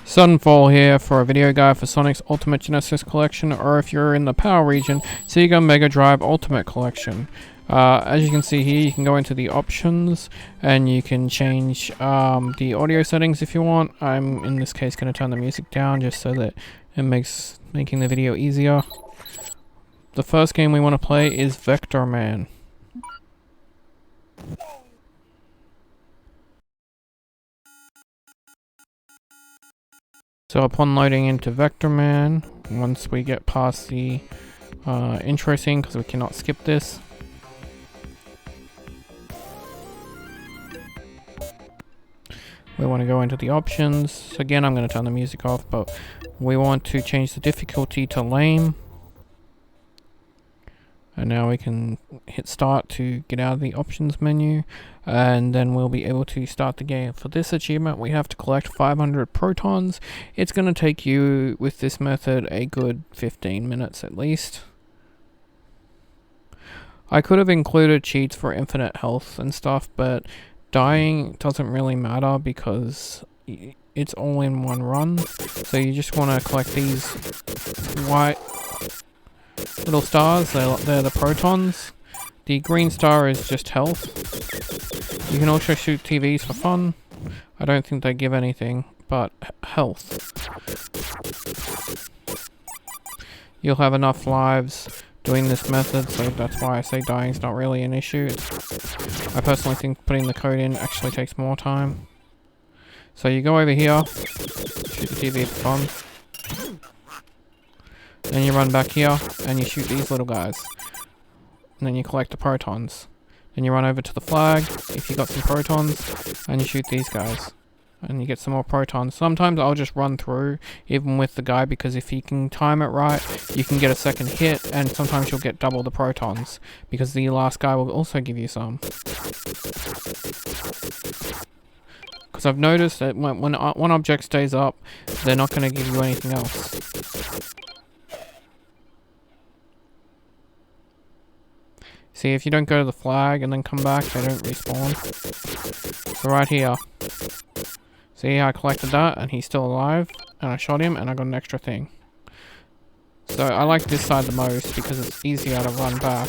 Sunfall here for a video guide for Sonic's Ultimate Genesis Collection, or if you're in the PAL region, Sega MegaDrive Ultimate Collection. As you can see here, you can go into the options and you can change the audio settings if you want. I'm in this case going to turn the music down just so that it makes making the video easier. The first game we want to play is Vector Man. So upon loading into Vector Man, once we get past the intro scene, because we cannot skip this, we want to go into the options. Again, I'm going to turn the music off, but we want to change the difficulty to lame. And now we can hit start to get out of the options menu, and then we'll be able to start the game. For this achievement, we have to collect 500 protons. It's going to take you, with this method, a good 15 minutes at least. I could have included cheats for infinite health and stuff, but dying doesn't really matter because it's all in one run. So you just want to collect these white little stars. They're the protons. The green star is just health. You can also shoot TVs for fun. I don't think they give anything, but health. You'll have enough lives doing this method, so that's why I say dying's not really an issue. I personally think putting the code in actually takes more time. So you go over here, shoot the TV for fun. Then you run back here and you shoot these little guys. And then you collect the protons. Then you run over to the flag if you got some protons and you shoot these guys. And you get some more protons. Sometimes I'll just run through even with the guy, because if you can time it right, you can get a second hit, and sometimes you'll get double the protons because the last guy will also give you some. Because I've noticed that when one object stays up, they're not going to give you anything else. See, if you don't go to the flag and then come back, they don't respawn. So right here. See, I collected that and he's still alive, and I shot him and I got an extra thing. So I like this side the most because it's easier to run back.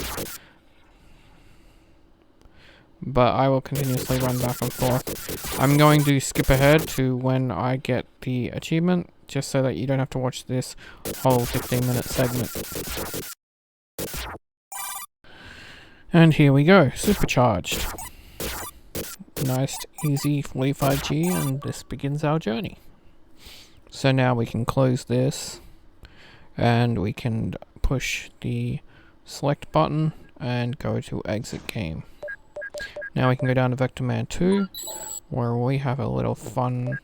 But I will continuously run back and forth. I'm going to skip ahead to when I get the achievement, just so that you don't have to watch this whole 15-minute segment. And here we go, supercharged. Nice, easy 45G, and this begins our journey. So now we can close this, and we can push the select button and go to exit game. Now we can go down to Vector Man 2, where we have a little fun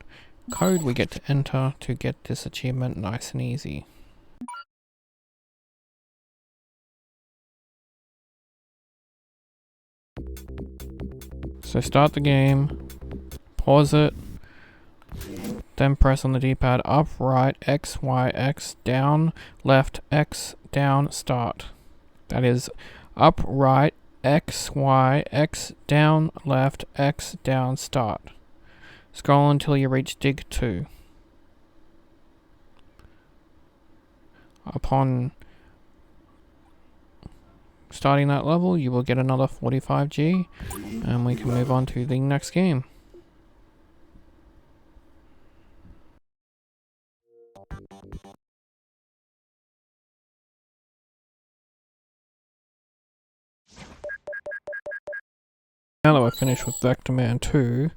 code we get to enter to get this achievement nice and easy. So start the game, pause it, then press on the D-pad up, right, X, Y, X, down, left, X, down, start. That is up, right, X, Y, X, down, left, X, down, start. Scroll until you reach dig 2. Upon starting that level, you will get another 45G, and we can move on to the next game. Now that we're finished with Vector Man 2,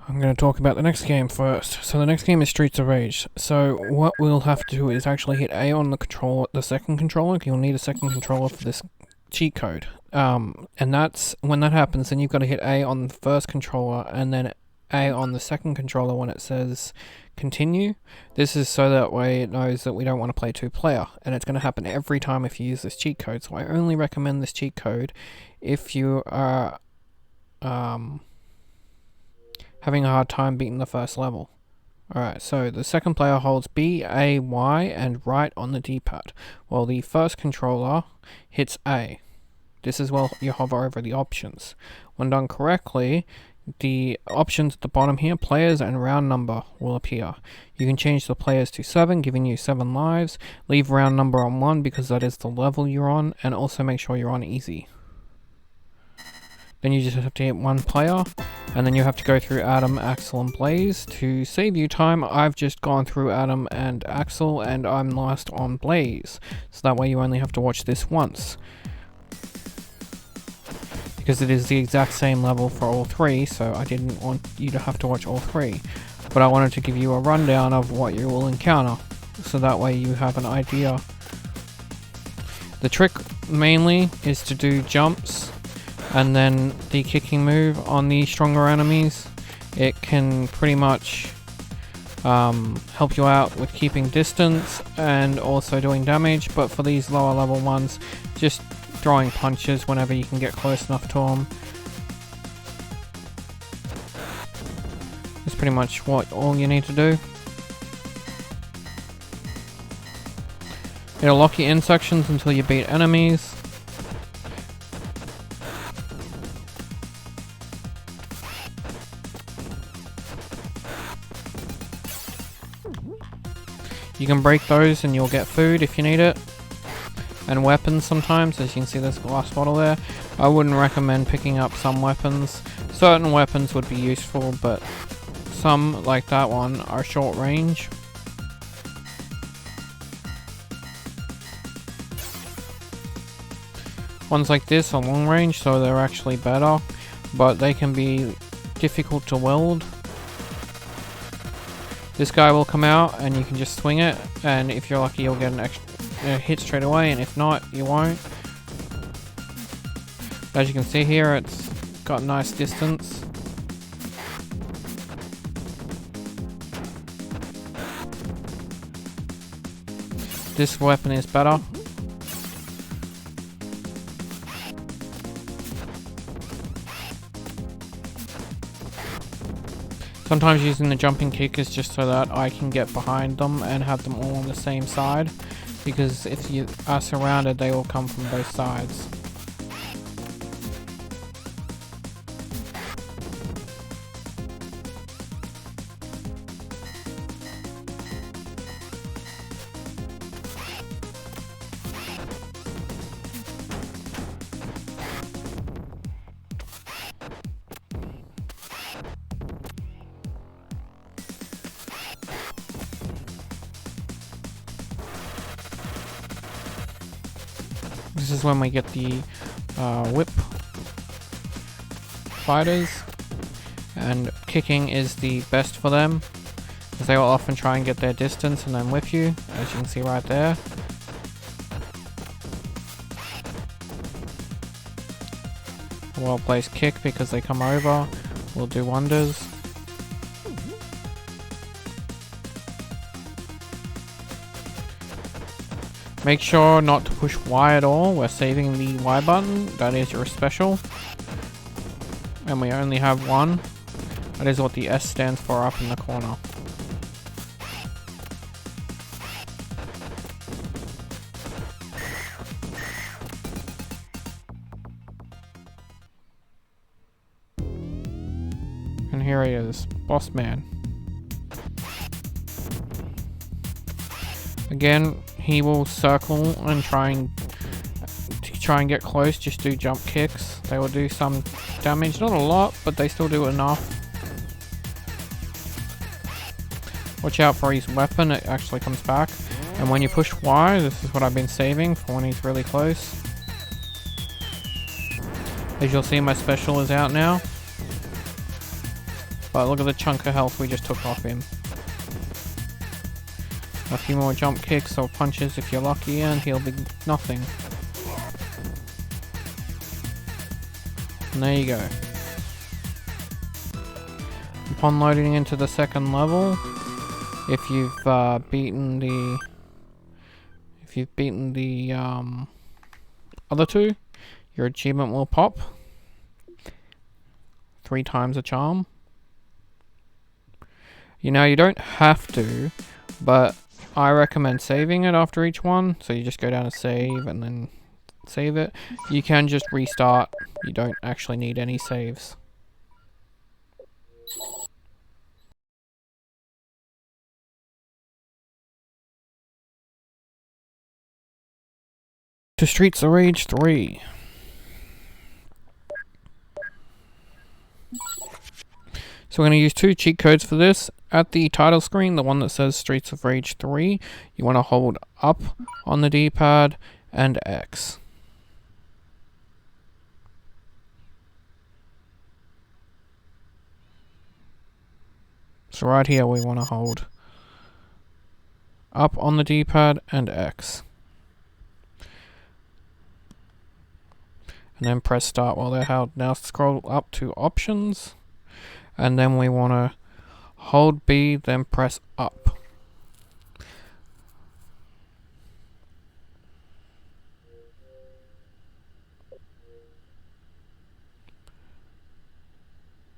I'm going to talk about the next game first. So the next game is Streets of Rage. So what we'll have to do is actually hit A on the controller, the second controller. You'll need a second controller for this cheat code. And that's when that happens, then you've got to hit A on the first controller and then A on the second controller when it says continue. This is so that way it knows that we don't want to play two-player, and it's going to happen every time if you use this cheat code. So I only recommend this cheat code if you are having a hard time beating the first level. Alright, so the second player holds B, A, Y, and right on the D-pad, while the first controller hits A. This is while you hover over the options. When done correctly, the options at the bottom here, players and round number, will appear. You can change the players to 7, giving you 7 lives. Leave round number on 1 because that is the level you're on, and also make sure you're on easy. Then you just have to hit 1 player, and then you have to go through Adam, Axel, and Blaze. To save you time, I've just gone through Adam and Axel, and I'm last on Blaze. So that way you only have to watch this once. Because it is the exact same level for all 3, so I didn't want you to have to watch all 3. But I wanted to give you a rundown of what you will encounter, so that way you have an idea. The trick mainly is to do jumps, and then the kicking move on the stronger enemies. It can pretty much help you out with keeping distance and also doing damage, but for these lower level ones, just throwing punches whenever you can get close enough to them. That's pretty much all you need to do. It'll lock you in sections until you beat enemies. You can break those and you'll get food if you need it. And weapons sometimes, as you can see there's a glass bottle there. I wouldn't recommend picking up some weapons. Certain weapons would be useful, but some, like that one, are short range. Ones like this are long range, so they're actually better, but they can be difficult to wield. This guy will come out and you can just swing it, and if you're lucky you'll get an extra hit straight away, and if not, you won't. As you can see here, it's got nice distance. This weapon is better. Sometimes using the jumping kick is just so that I can get behind them and have them all on the same side, because if you are surrounded, they all come from both sides. This is when we get the whip fighters, and kicking is the best for them, because they will often try and get their distance and then whip you, as you can see right there. Well placed kick, because they come over, will do wonders. Make sure not to push Y at all. We're saving the Y button. That is your special. And we only have one. That is what the S stands for up in the corner. And here he is, Boss Man. Again, he will circle and try and get close. Just do jump kicks. They will do some damage, not a lot, but they still do enough. Watch out for his weapon, it actually comes back. And when you push Y, this is what I've been saving for when he's really close. As you'll see, my special is out now. But look at the chunk of health we just took off him. A few more jump kicks or punches if you're lucky, and he'll be nothing. And there you go. Upon loading into the second level, if you've beaten the other two, your achievement will pop. 3 times a charm. You know, you don't have to, but I recommend saving it after each one. So you just go down to save and then save it. You can just restart. You don't actually need any saves. To Streets of Rage 3. So we're going to use 2 cheat codes for this. At the title screen, the one that says Streets of Rage 3, you want to hold up on the D-pad and X. So right here we want to hold up on the D-pad and X. And then press start while they're held. Now scroll up to options. And then we want to hold B, then press up.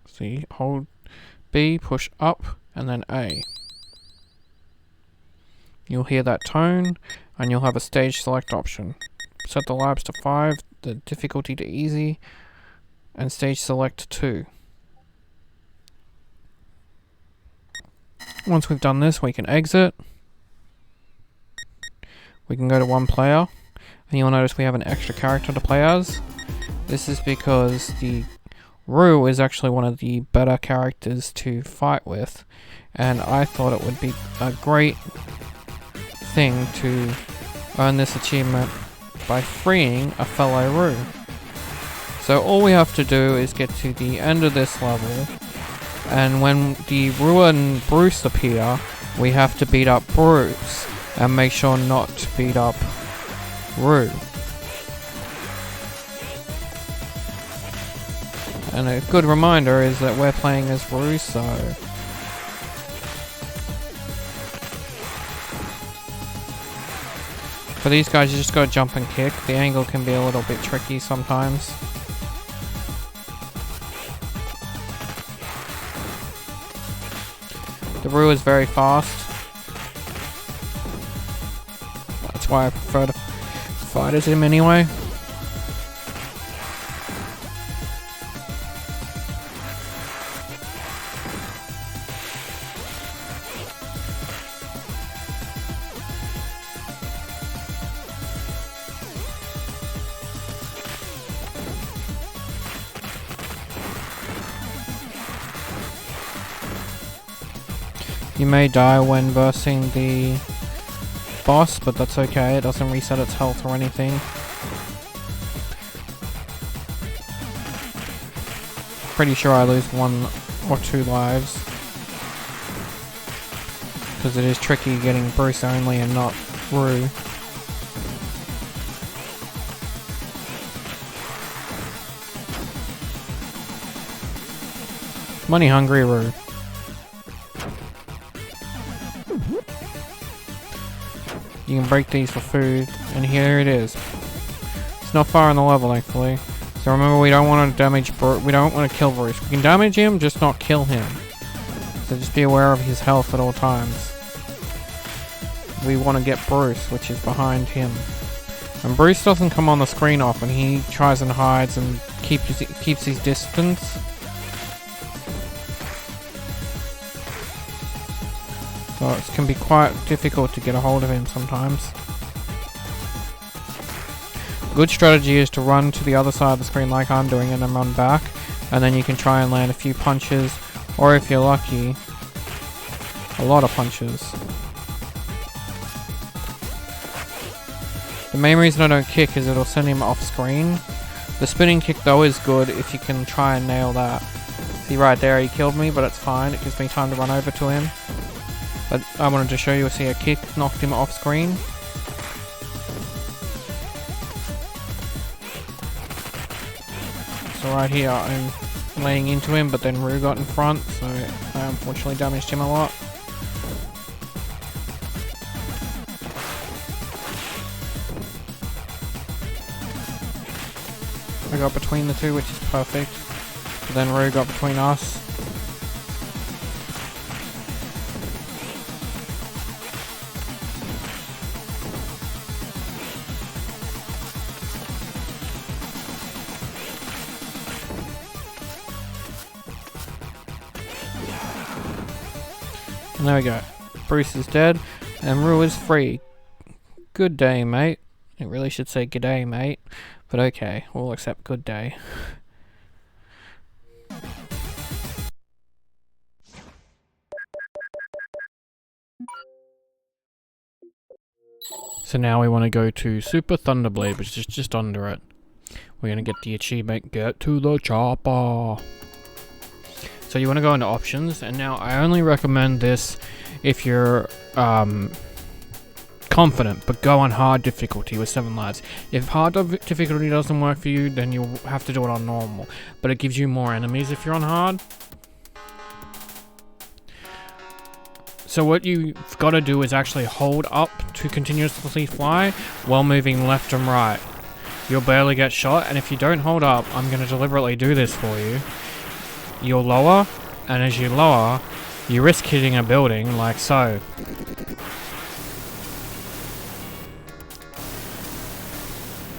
See, hold B, push up, and then A. You'll hear that tone, and you'll have a stage select option. Set the lives to 5, the difficulty to easy, and stage select to 2. Once we've done this, we can exit. We can go to 1 player, and you'll notice we have an extra character to play as. This is because the Roo is actually one of the better characters to fight with, and I thought it would be a great thing to earn this achievement by freeing a fellow Roo. So all we have to do is get to the end of this level, and when the Roo and Bruce appear, we have to beat up Bruce and make sure not to beat up Roo. And a good reminder is that we're playing as Roo, so for these guys you just gotta jump and kick. The angle can be a little bit tricky sometimes. The Roo is very fast. That's why I prefer to fight as him anyway. You may die when versing the boss, but that's okay, it doesn't reset its health or anything. Pretty sure I lose 1 or 2 lives, because it is tricky getting Bruce only and not Roo. Money hungry Roo. You can break these for food, and here it is. It's not far in the level, thankfully. So remember, we don't want to damage we don't want to kill Bruce. We can damage him, just not kill him. So just be aware of his health at all times. We want to get Bruce, which is behind him. And Bruce doesn't come on the screen often. He tries and hides and keeps his distance. So it can be quite difficult to get a hold of him sometimes. Good strategy is to run to the other side of the screen like I'm doing and then run back, and then you can try and land a few punches, or if you're lucky, a lot of punches. The main reason I don't kick is it'll send him off screen. The spinning kick though is good if you can try and nail that. See right there, he killed me, but it's fine, it gives me time to run over to him. But I wanted to show you, see a kick knocked him off screen. So right here I'm laying into him, but then Roo got in front, so I unfortunately damaged him a lot. I got between the two, which is perfect. But then Roo got between us. And there we go. Bruce is dead, and Rue is free. Good day, mate. It really should say good day, mate. But okay, we'll accept good day. So now we want to go to Super Thunderblade, which is just under it. We're going to get the achievement, Get to the Chopper. So you want to go into options, and now I only recommend this if you're confident, but go on hard difficulty with 7 lives. If hard difficulty doesn't work for you, then you'll have to do it on normal, but it gives you more enemies if you're on hard. So what you've got to do is actually hold up to continuously fly while moving left and right. You'll barely get shot, and if you don't hold up, I'm going to deliberately do this for you. You'll lower, and as you lower, you risk hitting a building like so.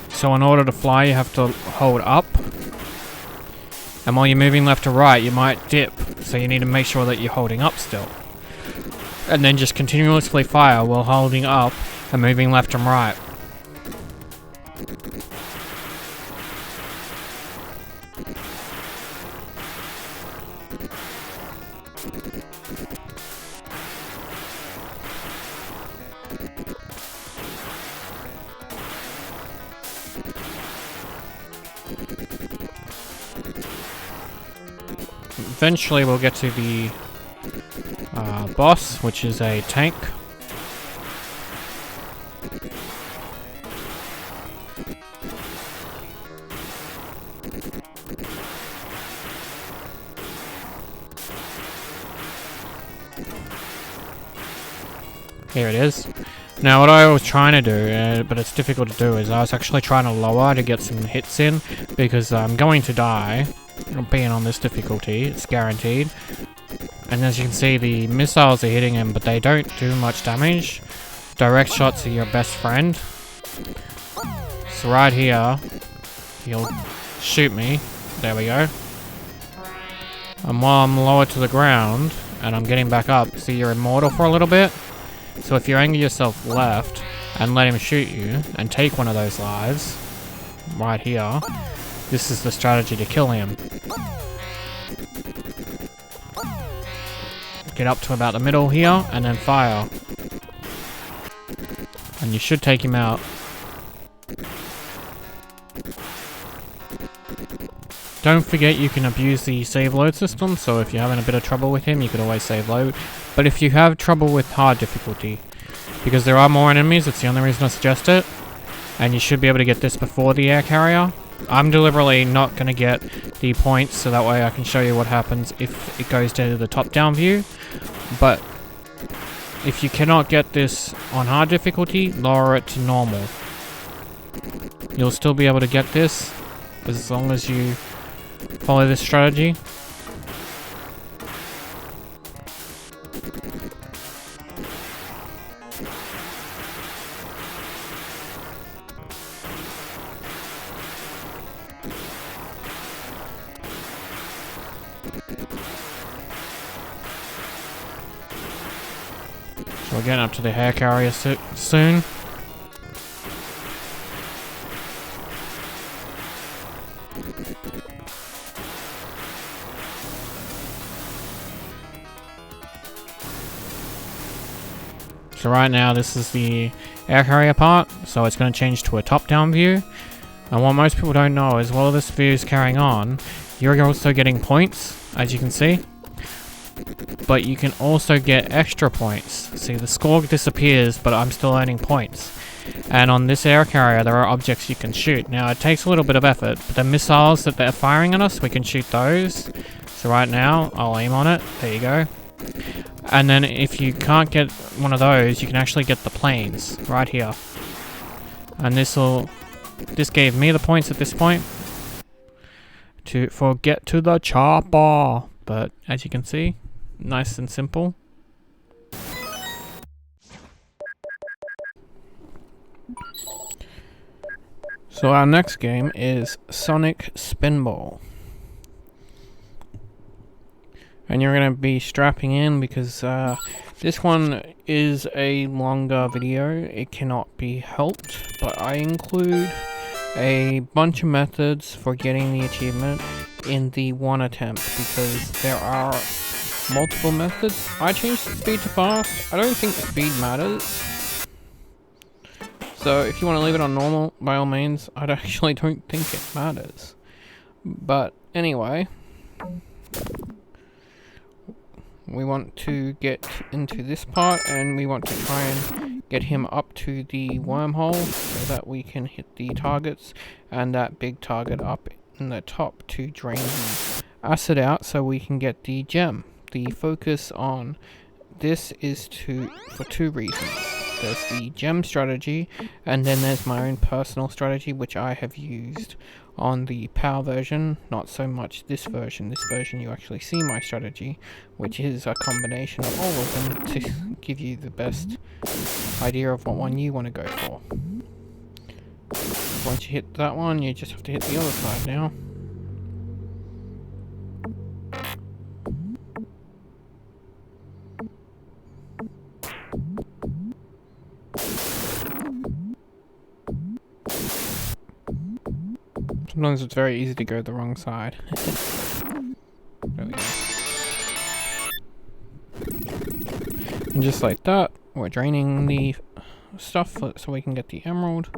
So in order to fly, you have to hold up. And while you're moving left to right, you might dip, so you need to make sure that you're holding up still. And then just continuously fire while holding up and moving left and right. Eventually we'll get to the boss, which is a tank. Here it is. Now what I was trying to do, but it's difficult to do, is I was actually trying to lower to get some hits in, because I'm going to die being on this difficulty, it's guaranteed. And as you can see, the missiles are hitting him, but they don't do much damage. Direct shots are your best friend. So right here, he'll shoot me. There we go. And while I'm lower to the ground, and I'm getting back up, see, you're immortal for a little bit. So if you angle yourself left, and let him shoot you, and take one of those lives, right here, this is the strategy to kill him. Get up to about the middle here, and then fire. And you should take him out. Don't forget you can abuse the save load system, so if you're having a bit of trouble with him, you could always save load. But if you have trouble with hard difficulty, because there are more enemies, it's the only reason I suggest it, and you should be able to get this before the air carrier. I'm deliberately not going to get the points, so that way I can show you what happens if it goes to the top-down view. But if you cannot get this on hard difficulty, lower it to normal. You'll still be able to get this, as long as you follow this strategy. So we're getting up to the hair carrier soon. So right now this is the air carrier part, so it's going to change to a top-down view. And what most people don't know is while this view is carrying on, you're also getting points, as you can see. But you can also get extra points. See, the score disappears, but I'm still earning points. And on this air carrier, there are objects you can shoot. Now, it takes a little bit of effort, but the missiles that they're firing at us, we can shoot those. So right now, I'll aim on it. There you go. And then if you can't get one of those, you can actually get the planes right here. And this gave me the points at this point for get to the chopper. But as you can see, nice and simple. So our next game is Sonic Spinball. And you're going to be strapping in because this one is a longer video. It cannot be helped, but I include a bunch of methods for getting the achievement in the one attempt because there are multiple methods. I changed the speed to fast. I don't think the speed matters. So if you want to leave it on normal, by all means, I actually don't think it matters. But anyway, we want to get into this part and we want to try and get him up to the wormhole so that we can hit the targets and that big target up in the top to drain the acid out so we can get the gem. The focus on this is for two reasons. There's the gem strategy, and then there's my own personal strategy which I have used on the POW version, not so much this version. This version you actually see my strategy, which is a combination of all of them to give you the best idea of what one you want to go for. Once you hit that one, you just have to hit the other side now. Sometimes it's very easy to go the wrong side. There we go. And just like that, we're draining the stuff so we can get the emerald.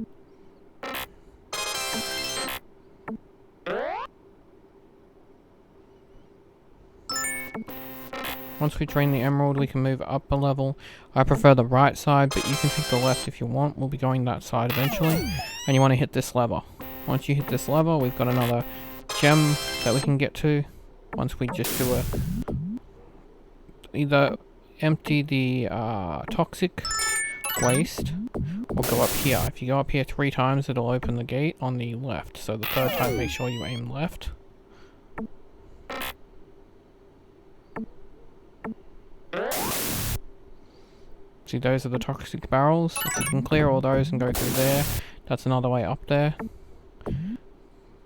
Once we drain the emerald, we can move up a level. I prefer the right side, but you can take the left if you want. We'll be going that side eventually. And you want to hit this lever. Once you hit this lever, we've got another gem that we can get to. Once we just do either empty the toxic waste or go up here. If you go up here 3 times, it'll open the gate on the left. So the third time, make sure you aim left. See, those are the toxic barrels. If you can clear all those and go through there, that's another way up there.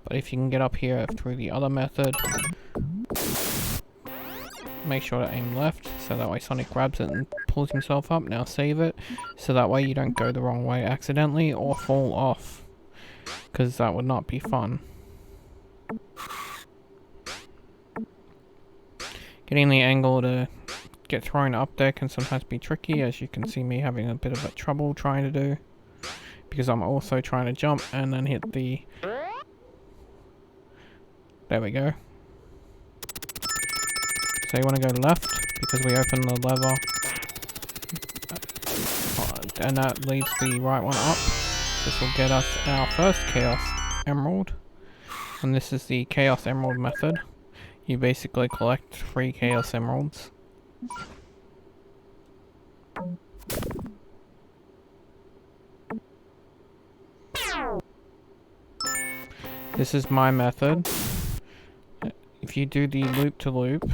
But if you can get up here through the other method, make sure to aim left, so that way Sonic grabs it and pulls himself up. Now save it, so that way you don't go the wrong way accidentally or fall off, because that would not be fun. Getting the angle to get thrown up there can sometimes be tricky, as you can see me having a bit of a trouble trying to do, because I'm also trying to jump and then hit the... There we go. So you want to go left, because we open the lever, and that leads the right one up. This will get us our first Chaos Emerald, and this is the Chaos Emerald method. You basically collect 3 Chaos Emeralds. This is my method. If you do the loop-to-loop,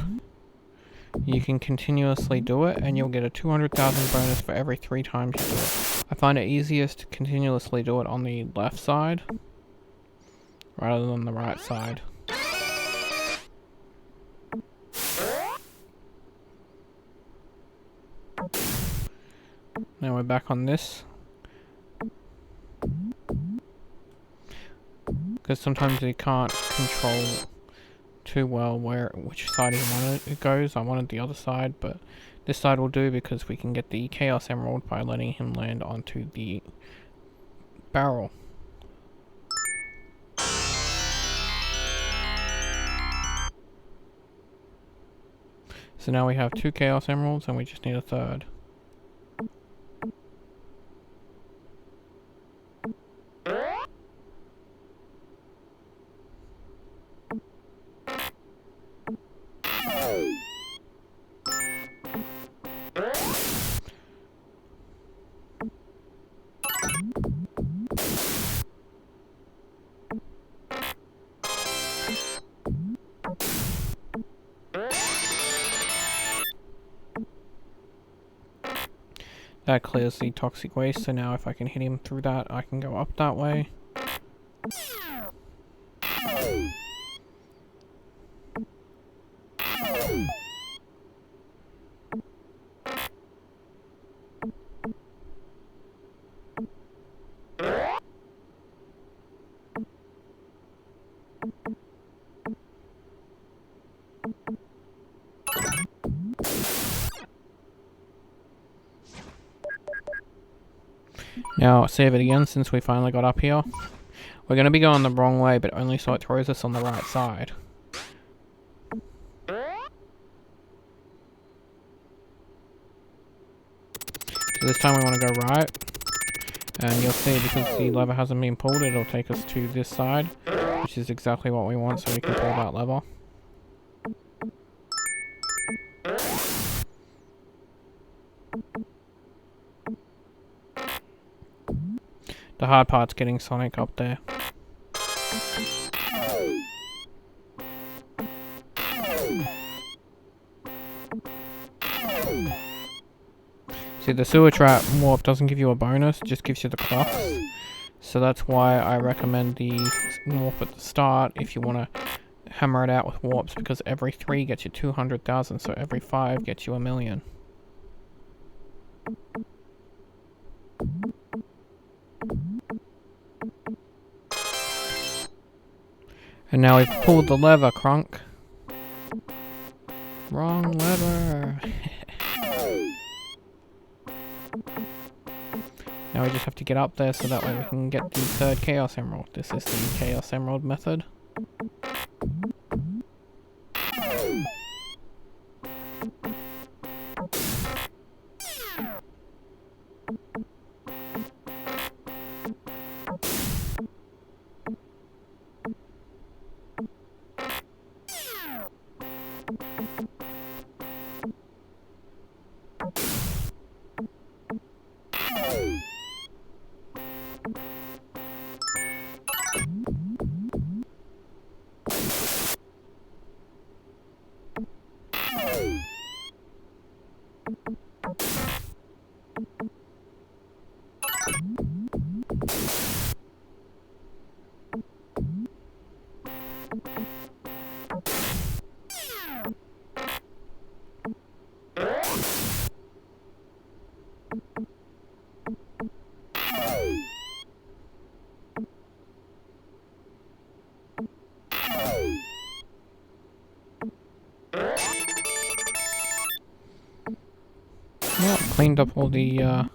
you can continuously do it, and you'll get a 200,000 bonus for every 3 times you do it. I find it easiest to continuously do it on the left side, rather than the right side. Now we're back on this. Because sometimes you can't control too well which side you want it goes. I wanted the other side, but this side will do because we can get the Chaos Emerald by letting him land onto the barrel. So now we have 2 Chaos Emeralds and we just need a third. That clears the toxic waste, so now if I can hit him through that, I can go up that way. Now, save it again since we finally got up here. We're going to be going the wrong way, but only so it throws us on the right side. So this time we want to go right. And you'll see, because the lever hasn't been pulled, it'll take us to this side, which is exactly what we want, so we can pull that lever. The hard part's getting Sonic up there. See, the sewer trap warp doesn't give you a bonus, it just gives you the crux. So that's why I recommend the warp at the start if you want to hammer it out with warps, because every 3 gets you 200,000, so every 5 gets you 1,000,000. And now we've pulled the lever, Crunk. Wrong lever. Now we just have to get up there so that way we can get the 3rd Chaos Emerald. This is the Chaos Emerald method. Well, cleaned up all the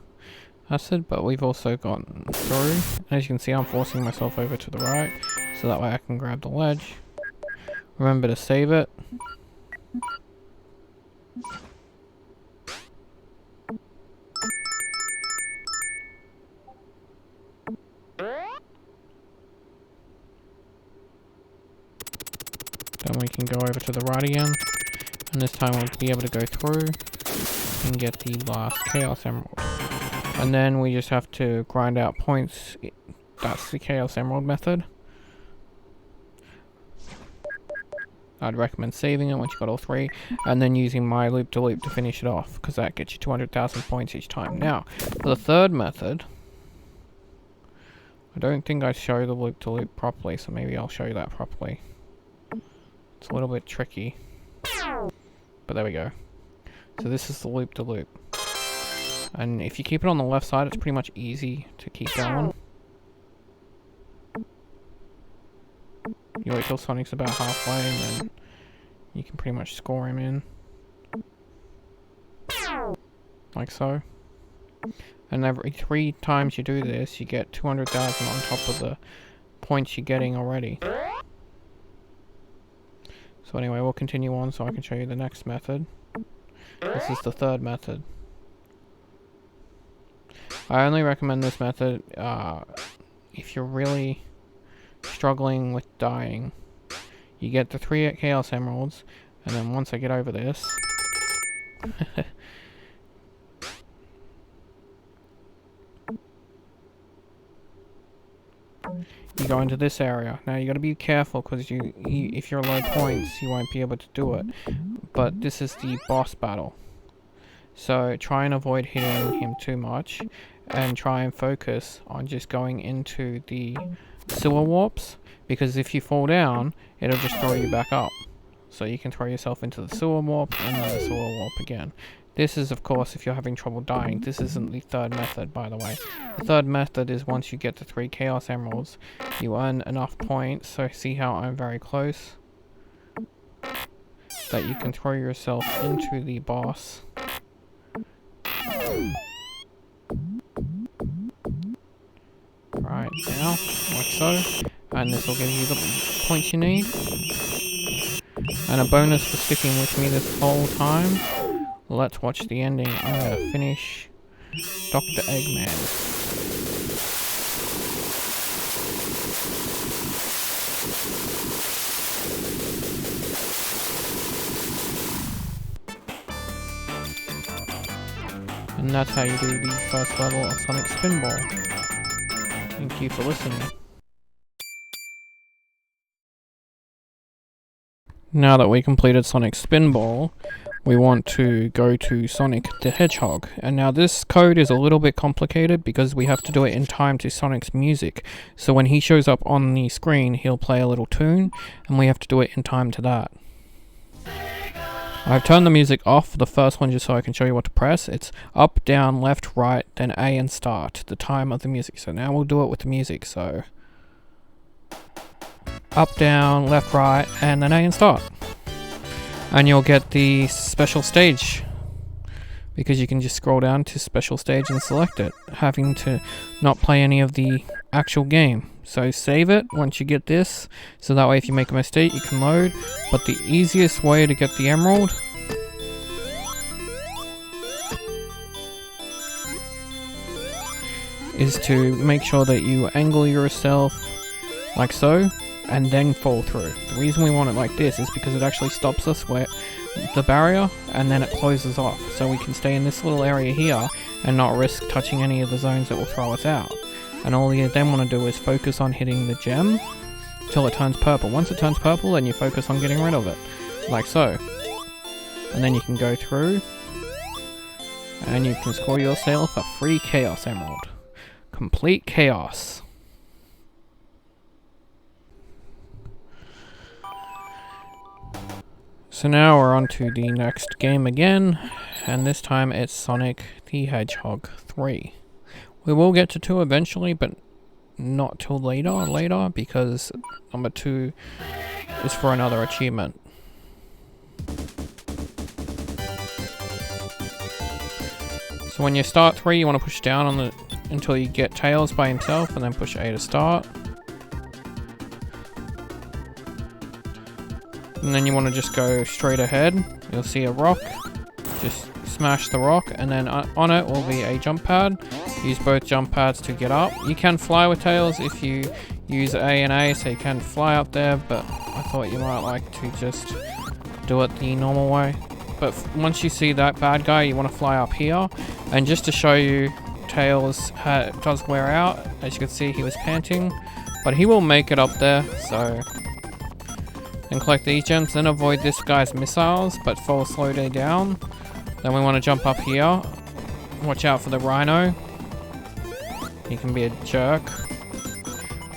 acid, but we've also gotten through. As you can see, I'm forcing myself over to the right, so that way I can grab the ledge. Remember to save it. Then we can go over to the right again, and this time we'll be able to go through and get the last Chaos Emerald. And then we just have to grind out points. That's the Chaos Emerald method. I'd recommend saving it once you've got all 3, and then using my loop-to-loop to finish it off, because that gets you 200,000 points each time. Now, for the 3rd method, I don't think I show the loop-to-loop properly, so maybe I'll show you that properly. It's a little bit tricky, but there we go. So this is the loop-to-loop. And if you keep it on the left side, it's pretty much easy to keep going. You wait till Sonic's about halfway, and then you can pretty much score him in. Like so. And every 3 times you do this, you get 200,000 on top of the points you're getting already. So anyway, we'll continue on so I can show you the next method. This is the 3rd method. I only recommend this method if you're really struggling with dying. You get the 3 Chaos Emeralds, and then once I get over this... you go into this area. Now you gotta be careful, because if you're low points, you won't be able to do it. But this is the boss battle. So try and avoid hitting him too much, and try and focus on just going into the sewer warps, because if you fall down, it'll just throw you back up. So you can throw yourself into the sewer warp, and then the sewer warp again. This is, of course, if you're having trouble dying. This isn't the 3rd method, by the way. The 3rd method is once you get the 3 Chaos Emeralds, you earn enough points, so see how I'm very close, that you can throw yourself into the boss. right now, like so. And this will give you the points you need. And a bonus for sticking with me this whole time. Let's watch the ending. I'm gonna finish Dr. Eggman. And that's how you do the first level of Sonic Spinball. Thank you for listening. Now that we completed Sonic Spinball, we want to go to Sonic the Hedgehog. And now this code is a little bit complicated because we have to do it in time to Sonic's music. So when he shows up on the screen, he'll play a little tune, and we have to do it in time to that. I've turned the music off for the first one just so I can show you what to press. It's up, down, left, right, then A and start, the time of the music. So now we'll do it with the music, so up, down, left, right, and then A and start. And you'll get the special stage, because you can just scroll down to special stage and select it, having to not play any of the actual game. So save it once you get this, so that way if you make a mistake you can load. But the easiest way to get the emerald is to make sure that you angle yourself like so, and then fall through. The reason we want it like this is because it actually stops us where the barrier, and then it closes off, so we can stay in this little area here and not risk touching any of the zones that will throw us out. And all you then want to do is focus on hitting the gem till it turns purple. Once it turns purple, then you focus on getting rid of it, like so. And then you can go through, and you can score yourself a free Chaos Emerald. Complete Chaos. So now we're on to the next game again, and this time it's Sonic the Hedgehog 3. We will get to 2 eventually, but not till later, because number 2 is for another achievement. So when you start 3, you want to push down on the until you get Tails by himself, and then push A to start. And then you want to just go straight ahead. You'll see a rock. Just smash the rock, and then on it will be a jump pad. Use both jump pads to get up. You can fly with Tails if you use A and A, so you can fly up there, but I thought you might like to just do it the normal way. But once you see that bad guy, you want to fly up here. And just to show you, Tails does wear out. As you can see, he was panting, but he will make it up there, so... And collect these gems, then avoid this guy's missiles, but fall slowly down. Then we want to jump up here. Watch out for the rhino. He can be a jerk.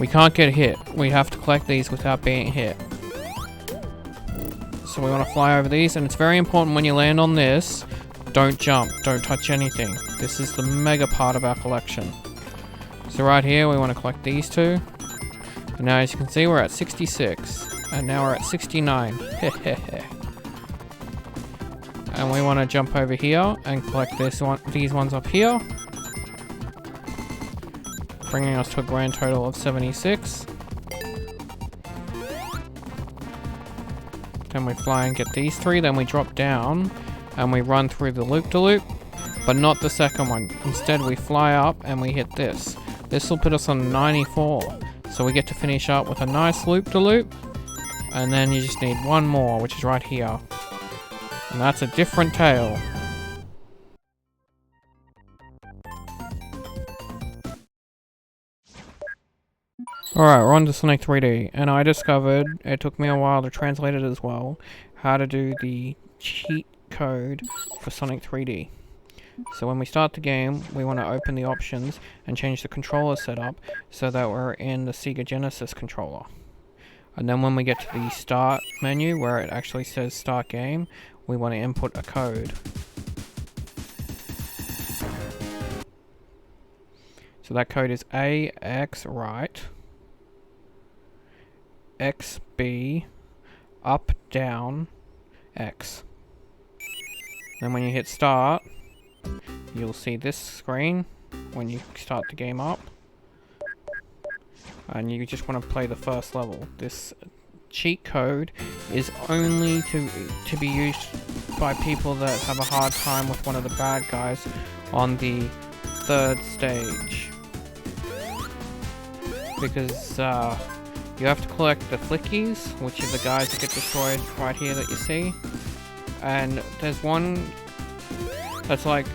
We can't get hit. We have to collect these without being hit. So we want to fly over these, and it's very important when you land on this, don't jump, don't touch anything. This is the mega part of our collection. So right here we want to collect these 2. And now as you can see, we're at 66. And now we're at 69. And we want to jump over here and collect these ones up here, bringing us to a grand total of 76. Then we fly and get these 3, then we drop down and we run through the loop-de-loop, but not the second one. Instead we fly up and we hit this. This will put us on 94, so we get to finish up with a nice loop-de-loop. And then you just need one more, which is right here. And that's a different tail. Alright, we're on to Sonic 3D. And I discovered, it took me a while to translate it as well, how to do the cheat code for Sonic 3D. So when we start the game, we want to open the options and change the controller setup so that we're in the Sega Genesis controller. And then when we get to the start menu where it actually says start game, we want to input a code. So that code is AX right, XB, up, down, X. Then when you hit start, you'll see this screen when you start the game up. and you just want to play the first level. This cheat code is only to be used by people that have a hard time with one of the bad guys on the 3rd stage. Because you have to collect the Flickies, which are the guys that get destroyed right here that you see. And there's one that's like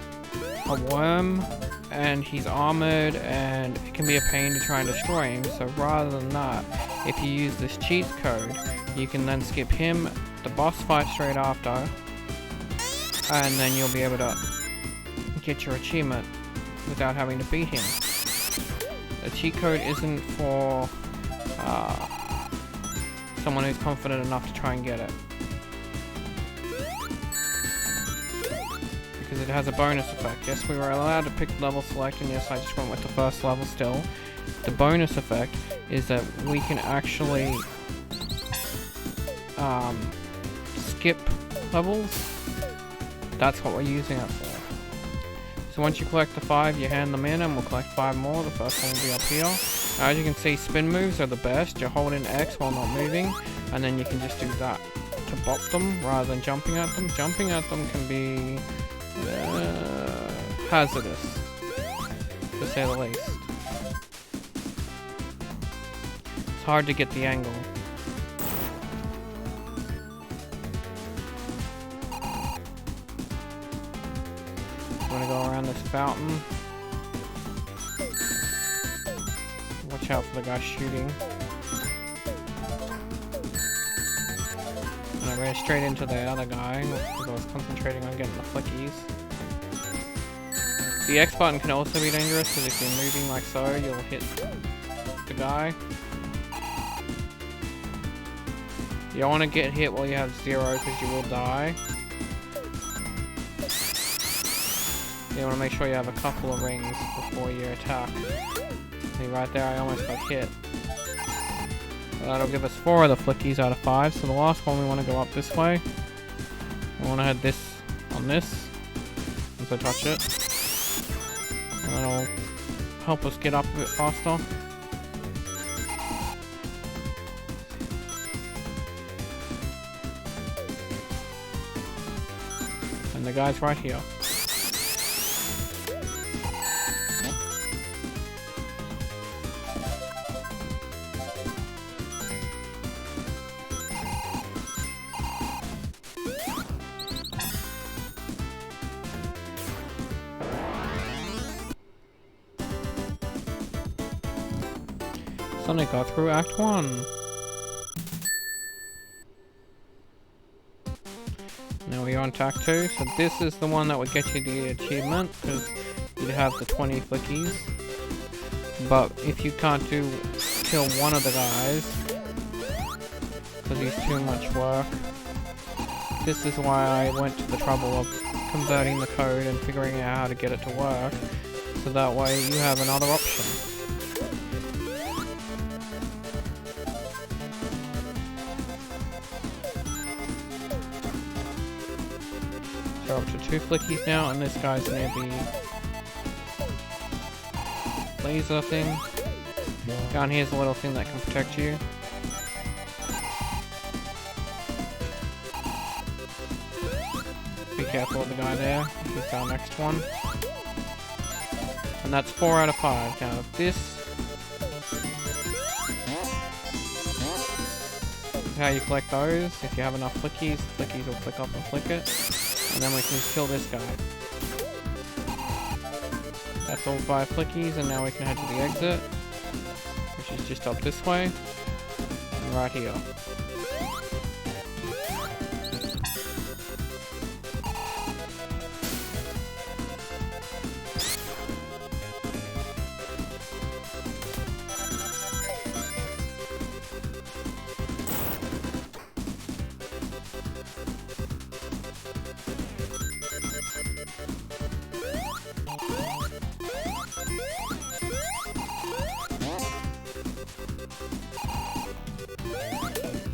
a worm, and he's armored, and it can be a pain to try and destroy him. So rather than that, if you use this cheat code, you can then skip him, the boss fight straight after, and then you'll be able to get your achievement without having to beat him. The cheat code isn't for someone who's confident enough to try and get it, because it has a bonus effect. Yes, we were allowed to pick level select, and yes, I just went with the first level still. The bonus effect is that we can actually skip levels. That's what we're using it for. So once you collect the 5, you hand them in, and we'll collect 5 more. The first one will be up here. Now, as you can see, spin moves are the best. You hold in X while not moving, and then you can just do that to bop them rather than jumping at them. Jumping at them can be hazardous, to say the least. It's hard to get the angle. I'm gonna go around this fountain. Watch out for the guy shooting. And I ran straight into the other guy because I was concentrating on getting the flickies. The X button can also be dangerous because if you're moving like so, you'll hit the guy. You don't want to get hit while you have 0 because you will die. You want to make sure you have a couple of rings before you attack. See, right there, I almost got hit. That'll give us 4 of the flickies out of 5. So the last one, we want to go up this way. We want to head this on this. Once I touch it. And that'll help us get up a bit faster. And the guy's right here. Sonic got through Act 1. Now we're on to Act 2. So this is the one that would get you the achievement, because you'd have the 20 flickies. But if you can't kill one of the guys, because he's too much work, this is why I went to the trouble of converting the code and figuring out how to get it to work, so that way you have another option. So up to 2 flickies now, and this guy's near the laser thing. Down here's a little thing that can protect you. Be careful of the guy there. This is our next one. And that's 4 out of 5. Now this is how you collect those. If you have enough flickies, the flickies will flick up and flick it. And then we can kill this guy. That's all 5 flickies, and now we can head to the exit, which is just up this way, and right here.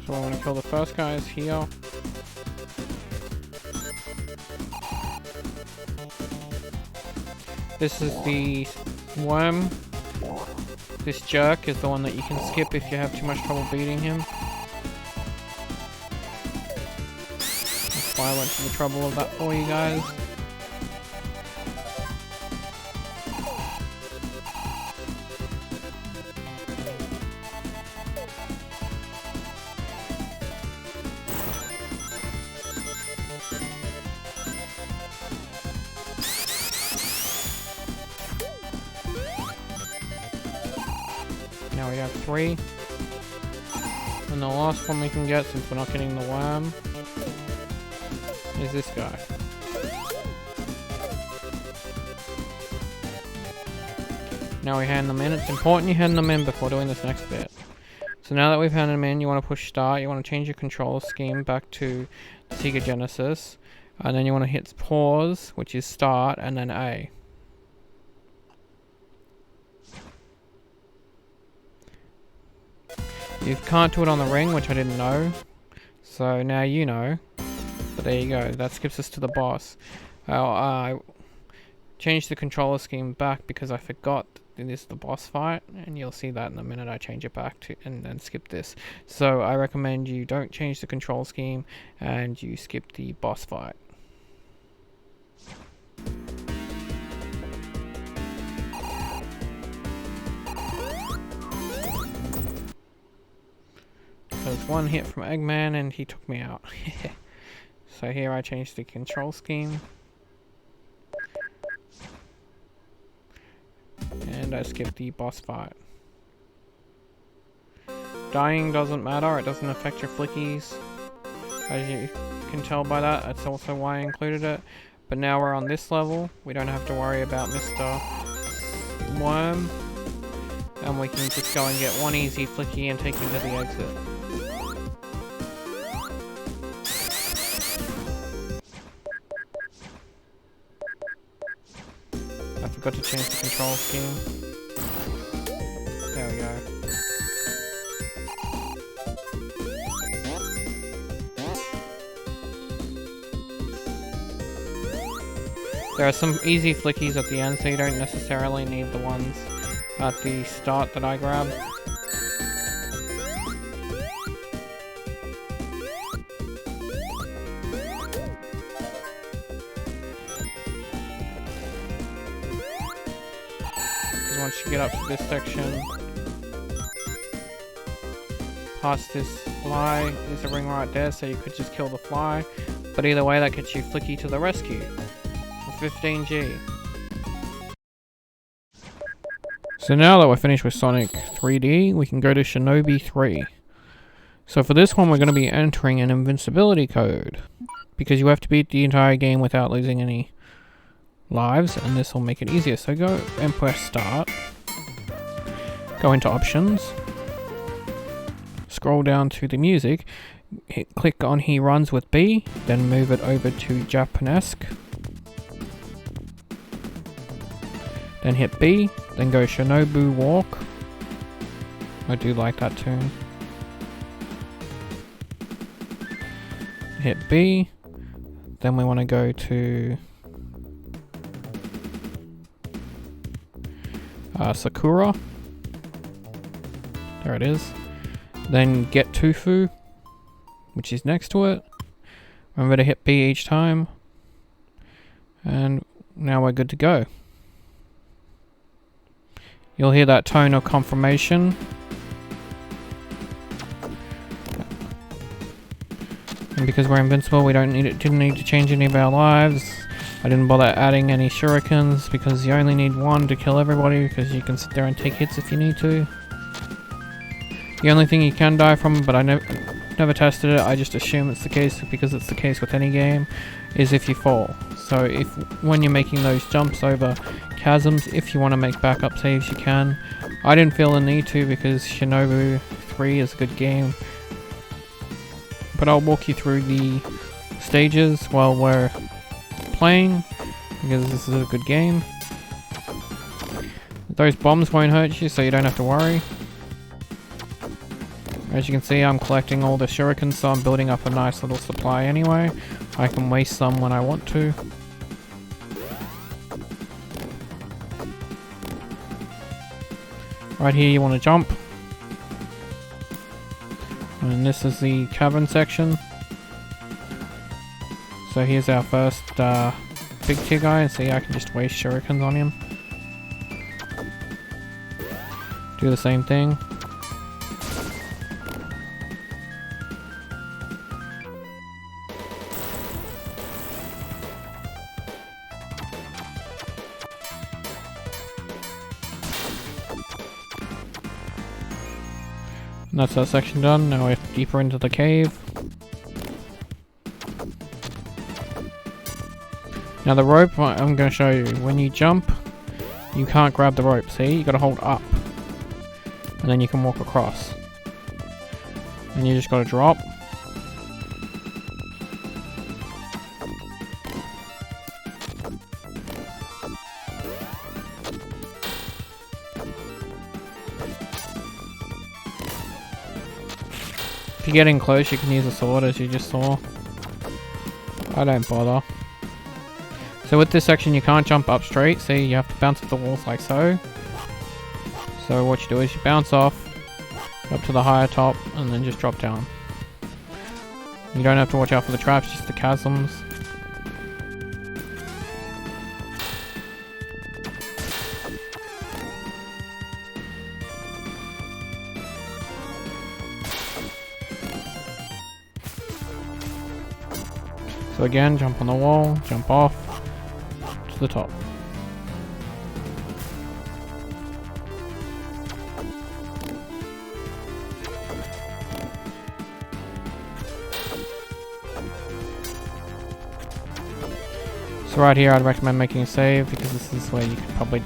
So I want to kill the first guys here. This is the worm. This jerk is the one that you can skip if you have too much trouble beating him. That's why I went to the trouble of that for you guys. Now we have 3. And the last one we can get, since we're not getting the worm, is this guy. Now we hand them in. It's important you hand them in before doing this next bit. So now that we've handed them in, you want to push start. You want to change your control scheme back to Sega Genesis. And then you want to hit pause, which is start, and then A. You can't do it on the ring, which I didn't know. So now you know. But there you go. That skips us to the boss. I changed the controller scheme back because I forgot this is the boss fight. And you'll see that in a minute I change it back to and then skip this. So I recommend you don't change the control scheme and you skip the boss fight. There's one hit from Eggman and he took me out. So here I changed the control scheme. And I skipped the boss fight. Dying doesn't matter, it doesn't affect your flickies. As you can tell by that, that's also why I included it. But now we're on this level, we don't have to worry about Mr. Worm. And we can just go and get one easy flicky and take him to the exit. I forgot to change the control scheme. There we go. There are some easy flickies at the end, so you don't necessarily need the ones at the start that I grabbed. Once you get up to this section, past this fly, there's a ring right there, so you could just kill the fly. But either way, that gets you Flicky to the rescue for 15G. So now that we're finished with Sonic 3D, we can go to Shinobi 3. So for this one, we're going to be entering an invincibility code, because you have to beat the entire game without losing any lives, and this will make it easier. So go and press start, go into options, scroll down to the music, click on He Runs with B, then move it over to Japanesque, then hit B, then go Shinobu Walk. I do like that tune. Hit B, then we want to go to Sakura. There it is. Then get Tufu, which is next to it. Remember to hit B each time. And now we're good to go. You'll hear that tone of confirmation. And because we're invincible, we didn't need to change any of our lives. I didn't bother adding any shurikens because you only need one to kill everybody, because you can sit there and take hits if you need to. The only thing you can die from, but I never tested it, I just assume it's the case because it's the case with any game, is if you fall. So if when you're making those jumps over chasms, if you want to make backup saves, you can. I didn't feel the need to because Shinobi 3 is a good game. But I'll walk you through the stages while we're playing, because this is a good game. Those bombs won't hurt you, so you don't have to worry. As you can see, I'm collecting all the shurikens, so I'm building up a nice little supply anyway. I can waste some when I want to. Right here you want to jump. And this is the cavern section. So here's our first big tier guy. See, I can just waste shurikens on him. Do the same thing. And that's that section done. Now we're deeper into the cave. Now the rope, I'm going to show you. When you jump, you can't grab the rope. See, you got to hold up. And then you can walk across. And you just got to drop. If you're getting close, you can use a sword, as you just saw. I don't bother. So with this section, you can't jump up straight. See, you have to bounce off the walls like so. So what you do is you bounce off, up to the higher top, and then just drop down. You don't have to watch out for the traps, just the chasms. So again, jump on the wall, jump off, to the top. So right here I'd recommend making a save, because this is where you could probably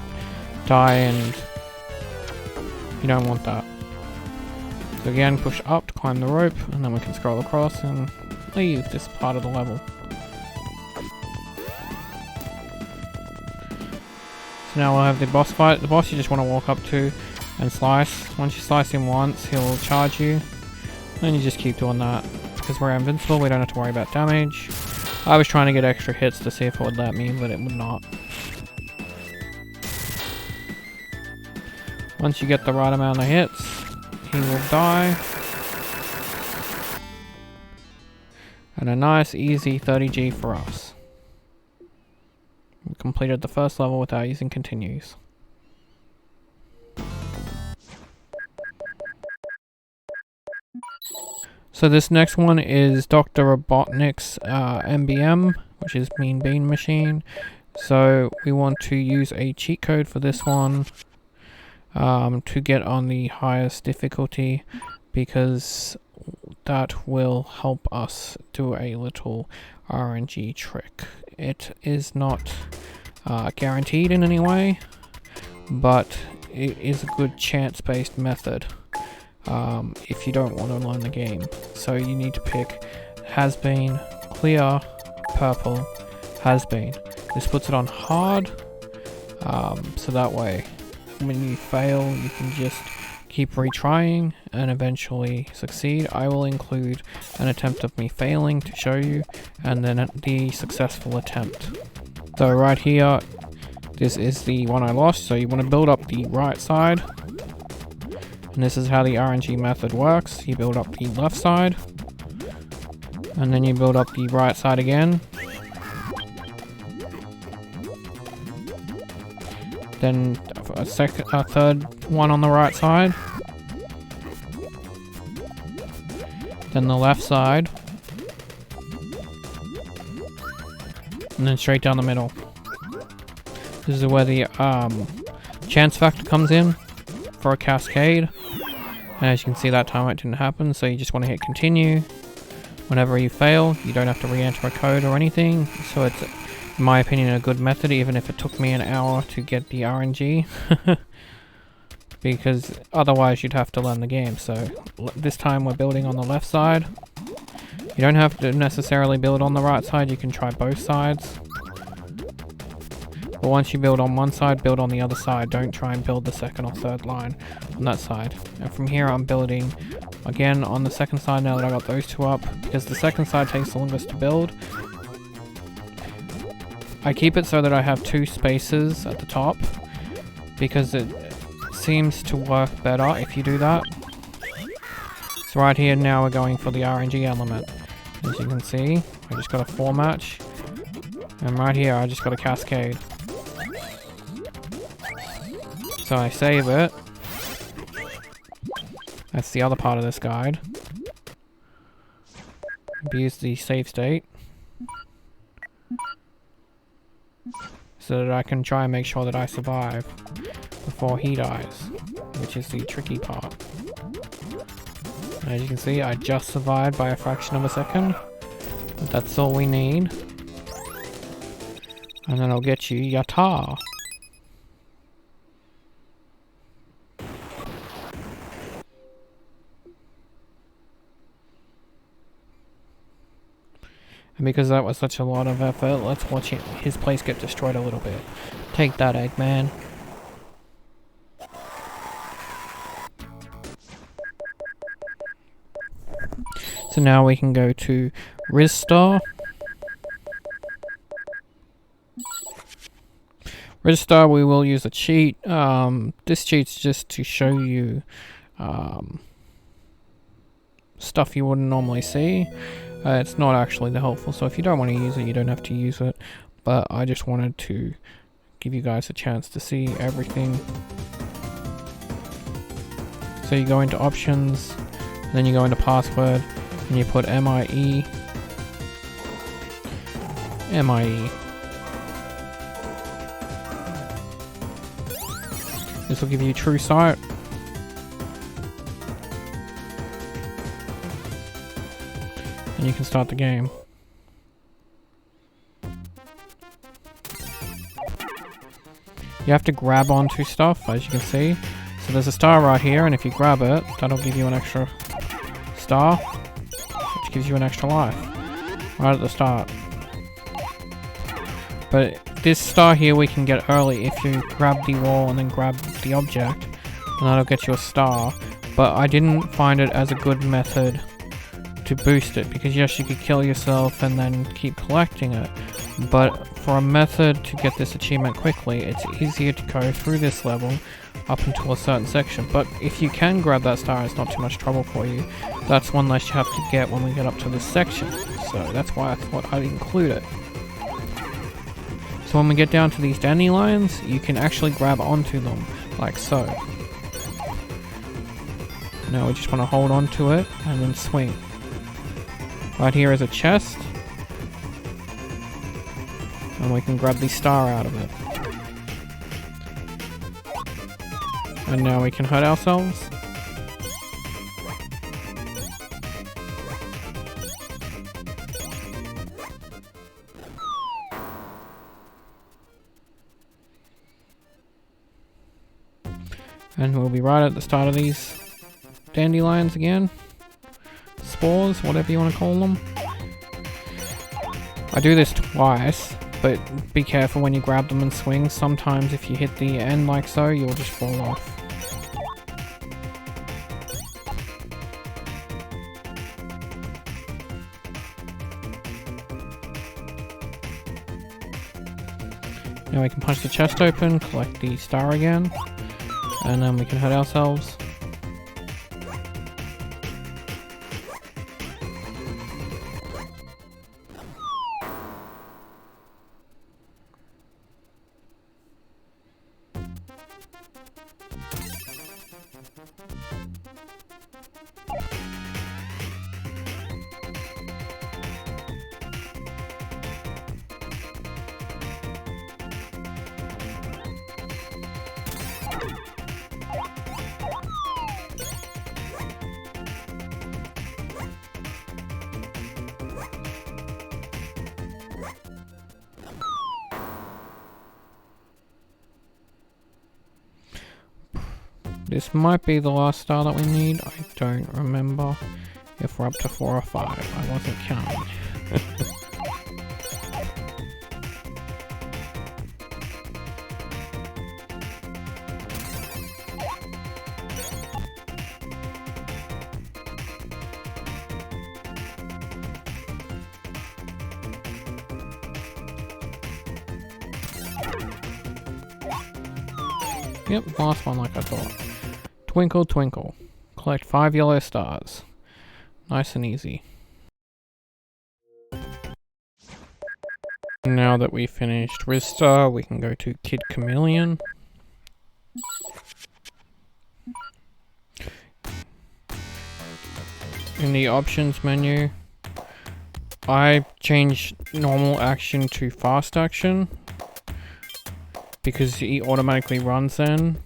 die and you don't want that. So again, push up to climb the rope, and then we can scroll across and leave this part of the level. So now we'll have the boss fight. The boss you just want to walk up to and slice. Once you slice him once, he'll charge you. And you just keep doing that. Because we're invincible, we don't have to worry about damage. I was trying to get extra hits to see if it would let me, but it would not. Once you get the right amount of hits, he will die. And a nice, easy 30G for us. We completed the first level without using continues. So this next one is Dr. Robotnik's M.B.M, which is Mean Bean Machine. So we want to use a cheat code for this one to get on the highest difficulty, because that will help us do a little RNG trick. It is not guaranteed in any way, but it is a good chance-based method if you don't want to learn the game. So you need to pick has been, clear, purple, has been. This puts it on hard, so that way when you fail you can just keep retrying and eventually succeed. I will include an attempt of me failing to show you, and then the successful attempt. So right here, this is the one I lost, so you want to build up the right side. And this is how the RNG method works. You build up the left side, and then you build up the right side again. Then a third one on the right side. Then the left side. And then straight down the middle. This is where the chance factor comes in for a cascade. And as you can see, that time it didn't happen, so you just want to hit continue. Whenever you fail, you don't have to re-enter a code or anything. So it's, in my opinion, a good method, even if it took me an hour to get the RNG. Because otherwise you'd have to learn the game. So this time we're building on the left side. You don't have to necessarily build on the right side, you can try both sides. But once you build on one side, build on the other side. Don't try and build the second or third line on that side. And from here I'm building again on the second side now that I got those two up, because the second side takes the longest to build. I keep it so that I have two spaces at the top, because seems to work better if you do that. So right here now we're going for the RNG element. As you can see, I just got a 4 match. And right here I just got a cascade. So I save it. That's the other part of this guide. Abuse the save state. So that I can try and make sure that I survive before he dies. Which is the tricky part. As you can see, I just survived by a fraction of a second. But that's all we need. And then I'll get you Yatta. And because that was such a lot of effort, let's watch his place get destroyed a little bit. Take that, Eggman. So now we can go to Ristar. Ristar, we will use a cheat. This cheat's just to show you stuff you wouldn't normally see. It's not actually that helpful, so if you don't want to use it, you don't have to use it. But I just wanted to give you guys a chance to see everything. So you go into options, then you go into password, and you put MIE. This will give you true sight. And you can start the game. You have to grab onto stuff, as you can see. So there's a star right here, and if you grab it, that'll give you an extra star, which gives you an extra life right at the start. But this star here we can get early if you grab the wall and then grab the object, and that'll get you a star. But I didn't find it as a good method to boost it, because yes, you could kill yourself and then keep collecting it, but for a method to get this achievement quickly, it's easier to go through this level up until a certain section. But if you can grab that star, it's not too much trouble for you. That's one less you have to get when we get up to this section, so that's why I thought I'd include it. So when we get down to these dandelions, you can actually grab onto them, like so. Now we just want to hold on to it and then swing. Right here is a chest, and we can grab the star out of it. And now we can hurt ourselves. And we'll be right at the start of these dandelions again. Spores, whatever you want to call them. I do this twice, but be careful when you grab them and swing. Sometimes if you hit the end like so, you'll just fall off. Now we can punch the chest open, collect the star again, and then we can hurt ourselves. This might be the last star that we need. I don't remember if we're up to 4 or 5. I wasn't counting. Yep, last one like I thought. Twinkle twinkle. Collect 5 yellow stars. Nice and easy. Now that we finished Ristar, we can go to Kid Chameleon. In the options menu, I changed normal action to fast action because he automatically runs then,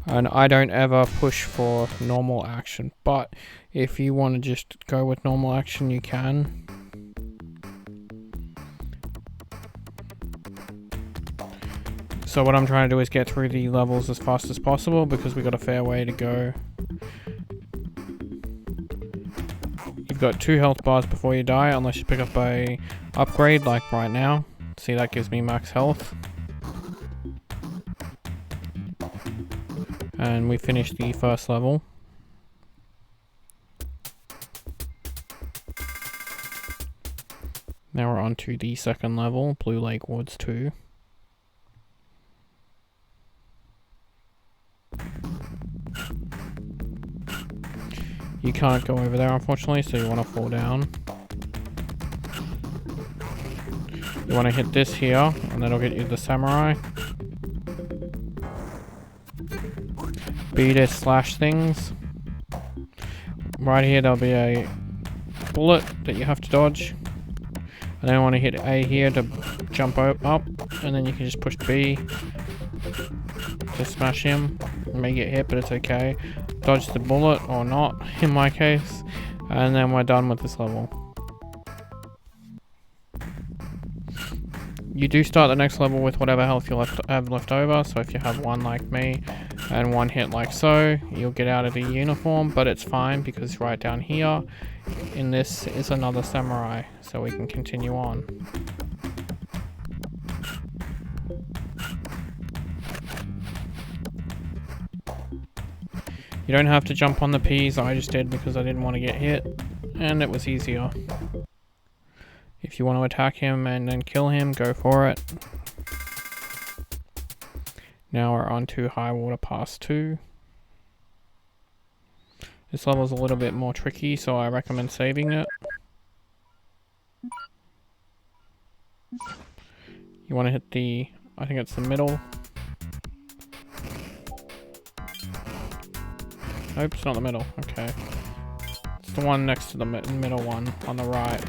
and I don't ever push for normal action, but if you want to just go with normal action you can. So what I'm trying to do is get through the levels as fast as possible because we got a fair way to go. You've got 2 health bars before you die unless you pick up a upgrade like right now. See, that gives me max health. And we finished the first level. Now we're on to the second level, Blue Lake Woods 2. You can't go over there unfortunately, so you want to fall down. You want to hit this here, and that'll get you the samurai. B to slash things. Right here there'll be a bullet that you have to dodge. And then I want to hit A here to jump up, and then you can just push B to smash him. You may get hit, but it's okay. Dodge the bullet, or not, in my case. And then we're done with this level. You do start the next level with whatever health you have left over, so if you have 1 like me, and 1 hit like so, you'll get out of the uniform, but it's fine because right down here, in this is another samurai, so we can continue on. You don't have to jump on the P's, I just did because I didn't want to get hit, and it was easier. If you want to attack him and then kill him, go for it. Now we're on to High Water Pass 2. This level's a little bit more tricky, so I recommend saving it. You want to hit the, I think it's the middle. Nope, it's not the middle. Okay. It's the one next to the middle one on the right.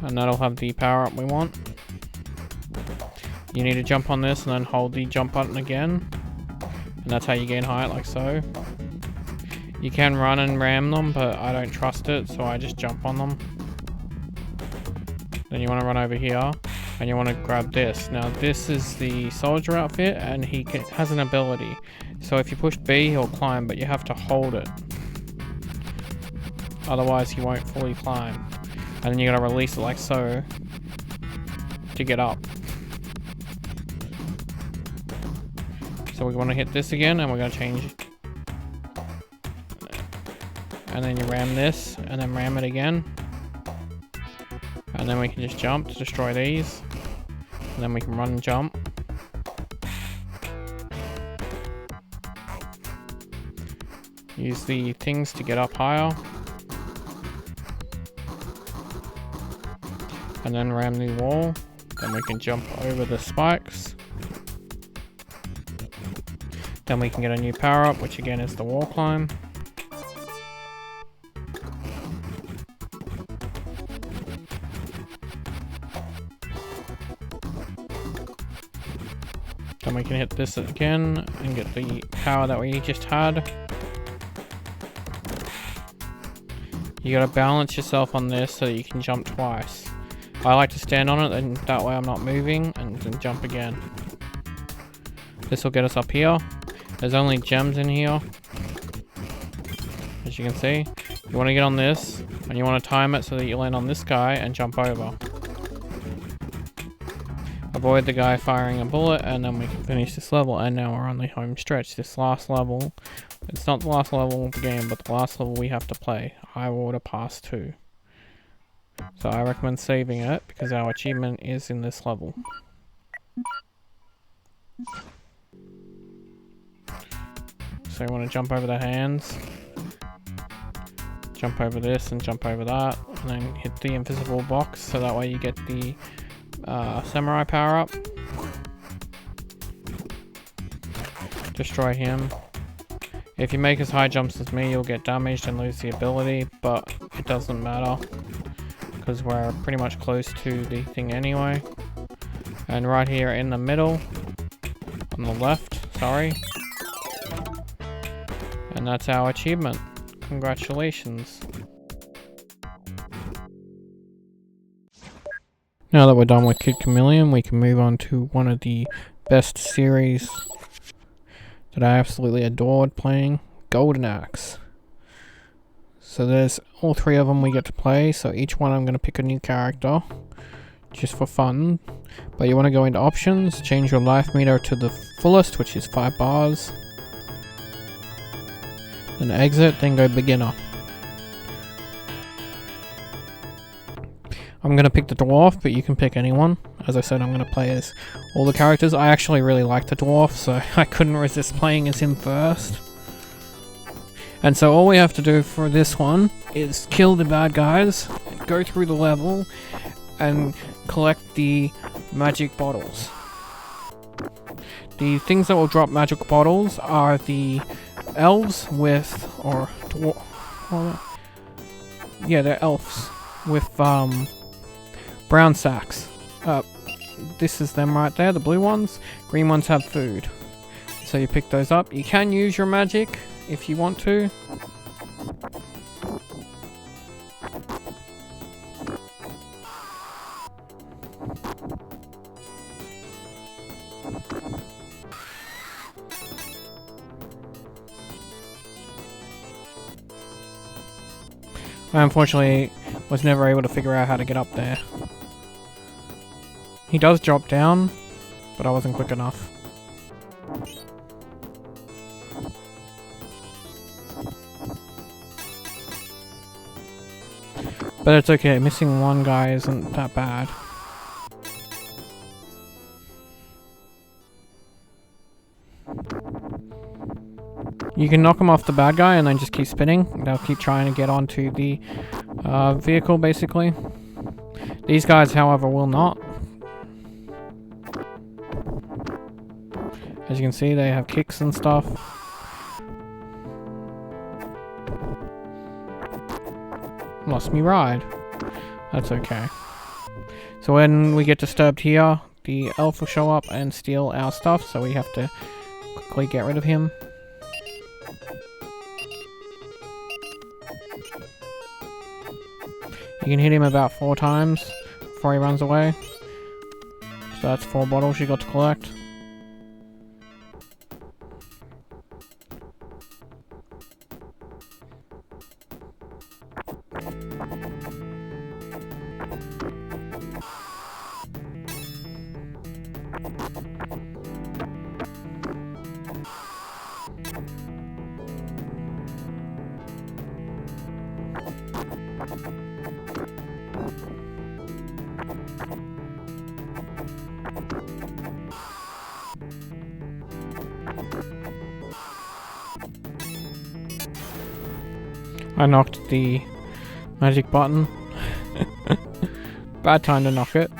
And that'll have the power up we want. You need to jump on this and then hold the jump button again. And that's how you gain height, like so. You can run and ram them, but I don't trust it, so I just jump on them. Then you want to run over here, and you want to grab this. Now this is the soldier outfit, and he has an ability. So if you push B, he'll climb, but you have to hold it. Otherwise he won't fully climb. And then you gotta release it like so to get up. So we want to hit this again, and we're gonna change. And then you ram this, and then ram it again. And then we can just jump to destroy these. And then we can run and jump. Use the things to get up higher. And then ram the wall. Then we can jump over the spikes. Then we can get a new power up, which again is the wall climb. Then we can hit this again and get the power that we just had. You gotta balance yourself on this so that you can jump twice. I like to stand on it, and that way I'm not moving, and then jump again. This will get us up here. There's only gems in here, as you can see. You want to get on this, and you want to time it so that you land on this guy and jump over. Avoid the guy firing a bullet, and then we can finish this level. And now we're on the home stretch. This last level, it's not the last level of the game, but the last level we have to play. High Water Pass 2. So I recommend saving it, because our achievement is in this level. So you want to jump over the hands, jump over this and jump over that, and then hit the invisible box so that way you get the samurai power up. Destroy him. If you make as high jumps as me, you'll get damaged and lose the ability, but it doesn't matter because we're pretty much close to the thing anyway. And right here in the middle, on the left, sorry. And that's our achievement. Congratulations. Now that we're done with Kid Chameleon, we can move on to one of the best series that I absolutely adored playing, Golden Axe. So there's all three of them we get to play, so each one I'm going to pick a new character, just for fun. But you want to go into options, change your life meter to the fullest, which is 5 bars. Then exit, then go beginner. I'm going to pick the dwarf, but you can pick anyone. As I said, I'm going to play as all the characters. I actually really like the dwarf, so I couldn't resist playing as him first. And so all we have to do for this one is kill the bad guys, go through the level, and collect the magic bottles. The things that will drop magic bottles are the elves with, or yeah, they're elves with brown sacks. This is them right there, the blue ones. Green ones have food. So you pick those up. You can use your magic if you want to. I unfortunately was never able to figure out how to get up there. He does drop down, but I wasn't quick enough. But it's okay, missing one guy isn't that bad. You can knock him off the bad guy and then just keep spinning. They'll keep trying to get onto the vehicle, basically. These guys, however, will not. As you can see, they have kicks and stuff. Lost me ride. That's okay. So when we get disturbed here, the elf will show up and steal our stuff, so we have to quickly get rid of him. You can hit him about 4 times before he runs away. So that's 4 bottles you got to collect. I knocked the magic button. Bad time to knock it.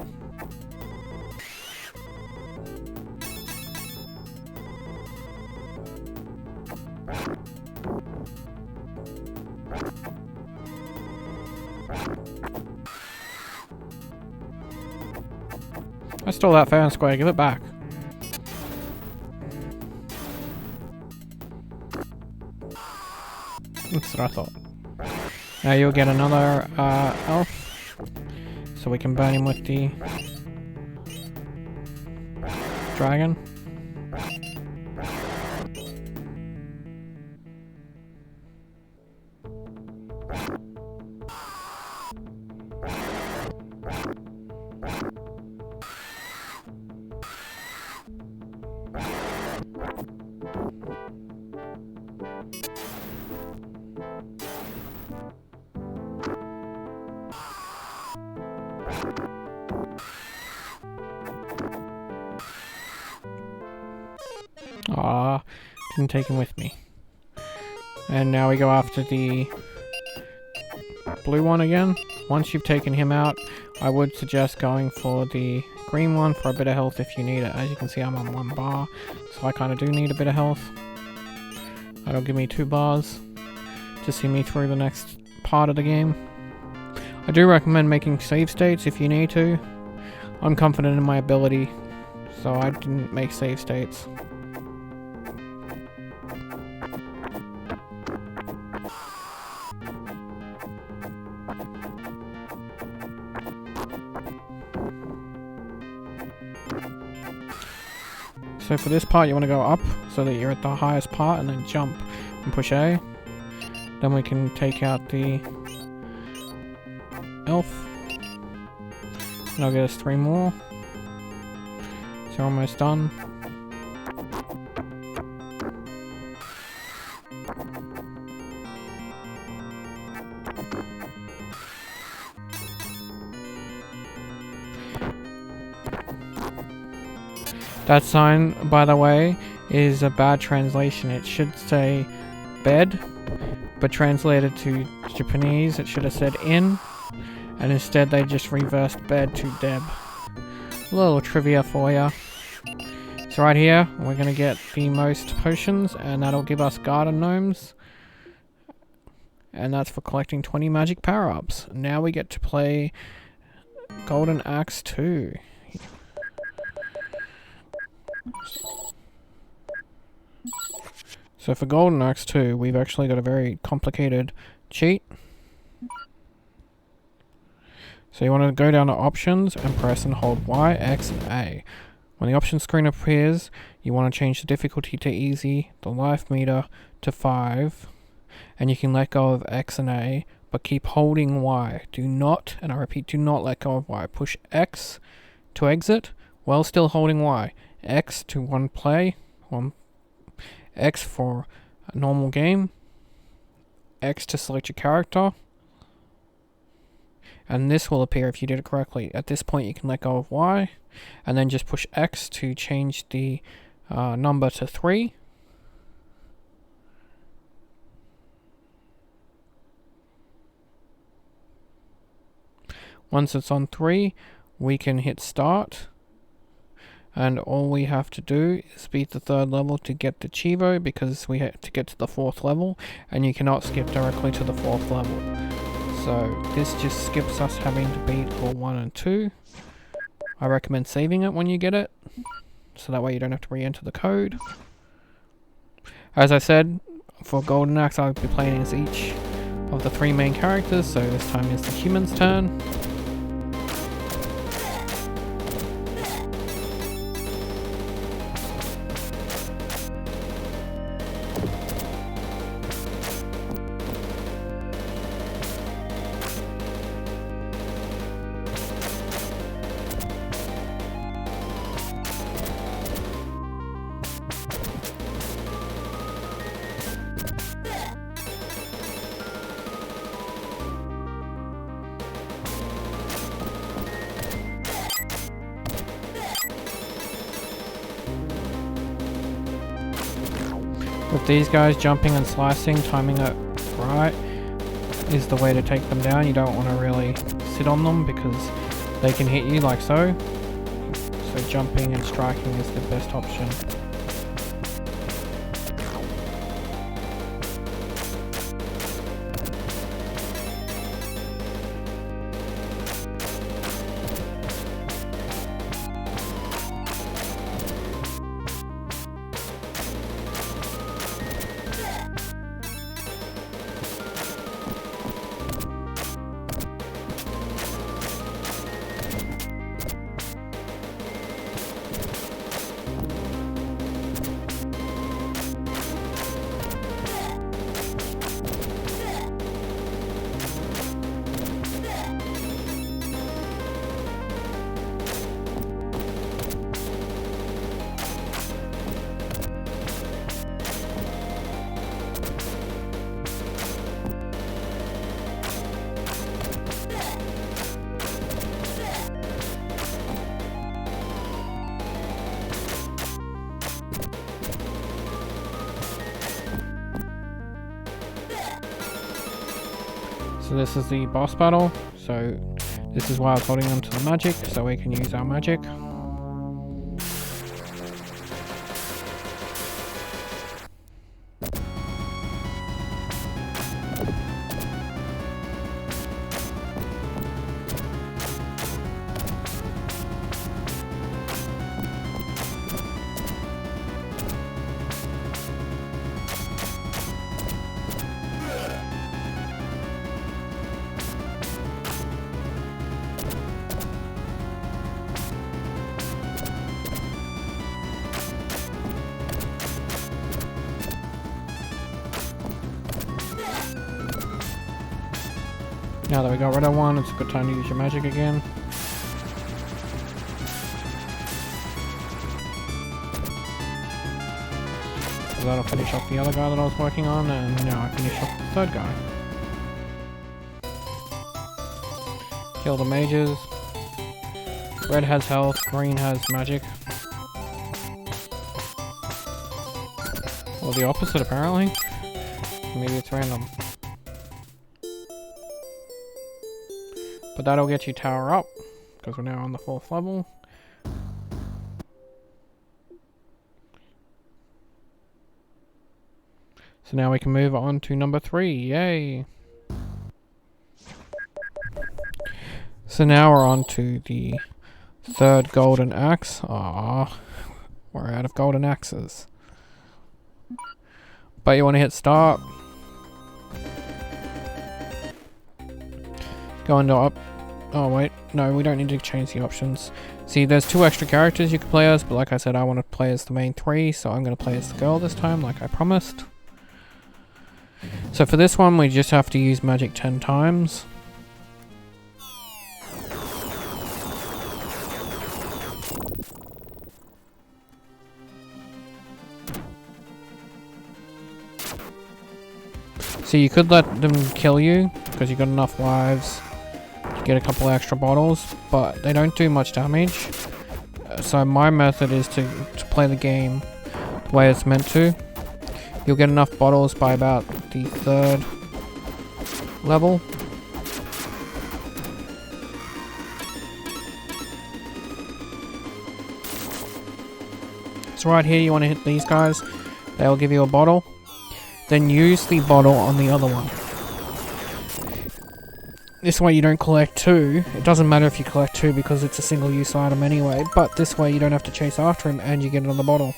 I stole that fair and square, give it back. That's what I thought. Now you'll get another elf, so we can burn him with the dragon. Didn't take him with me. And now we go after the blue one again. Once you've taken him out, I would suggest going for the green one for a bit of health if you need it. As you can see, I'm on 1 bar, so I kind of do need a bit of health. That'll give me 2 bars to see me through the next part of the game. I do recommend making save states if you need to. I'm confident in my ability, so I didn't make save states. So for this part you want to go up so that you're at the highest part and then jump and push A. Then we can take out the elf. And I'll get us 3 more. So we're almost done. That sign, by the way, is a bad translation. It should say bed, but translated to Japanese it should have said in, and instead they just reversed bed to deb. A little trivia for ya. So right here, we're going to get the most potions, and that'll give us garden gnomes. And that's for collecting 20 magic power-ups. Now we get to play Golden Axe 2. So for Golden Axe 2, we've actually got a very complicated cheat. So you want to go down to options and press and hold Y, X and A. When the options screen appears, you want to change the difficulty to easy, the life meter to 5, and you can let go of X and A, but keep holding Y. Do not, and I repeat, do not let go of Y. Push X to exit while still holding Y. X to X for a normal game, X to select your character, and this will appear if you did it correctly. At this point you can let go of Y, and then just push X to change the number to 3. Once it's on 3, we can hit start. And all we have to do is beat the 3rd level to get the Chivo, because we have to get to the 4th level, and you cannot skip directly to the 4th level. So this just skips us having to beat level 1 and 2. I recommend saving it when you get it, so that way you don't have to re-enter the code. As I said, for Golden Axe I'll be playing as each of the 3 main characters, so this time is the human's turn. With these guys, jumping and slicing, timing it right is the way to take them down. You don't want to really sit on them because they can hit you like so. So jumping and striking is the best option. So this is the boss battle. So this is why I was holding on to the magic, so we can use our magic. Now that we got rid of one, it's a good time to use your magic again. So that'll finish off the other guy that I was working on, and now I finish off the third guy. Kill the mages. Red has health, green has magic. Or the opposite apparently. Maybe it's random. But that'll get you tower up, because we're now on the 4th level. So now we can move on to number 3, yay! So now we're on to the 3rd golden axe. Ah, we're out of golden axes. But you want to hit start. Go into up. Oh wait, no, we don't need to change the options. See, there's 2 extra characters you can play as, but like I said, I want to play as the main 3, so I'm going to play as the girl this time, like I promised. So for this one, we just have to use magic 10 times. So you could let them kill you, because you got enough lives. Get a couple extra bottles, but they don't do much damage. So my method is to play the game the way it's meant to. You'll get enough bottles by about the 3rd level. So right here you want to hit these guys. They'll give you a bottle. Then use the bottle on the other one. This way you don't collect 2. It doesn't matter if you collect 2 because it's a single use item anyway, but this way you don't have to chase after him and you get another bottle.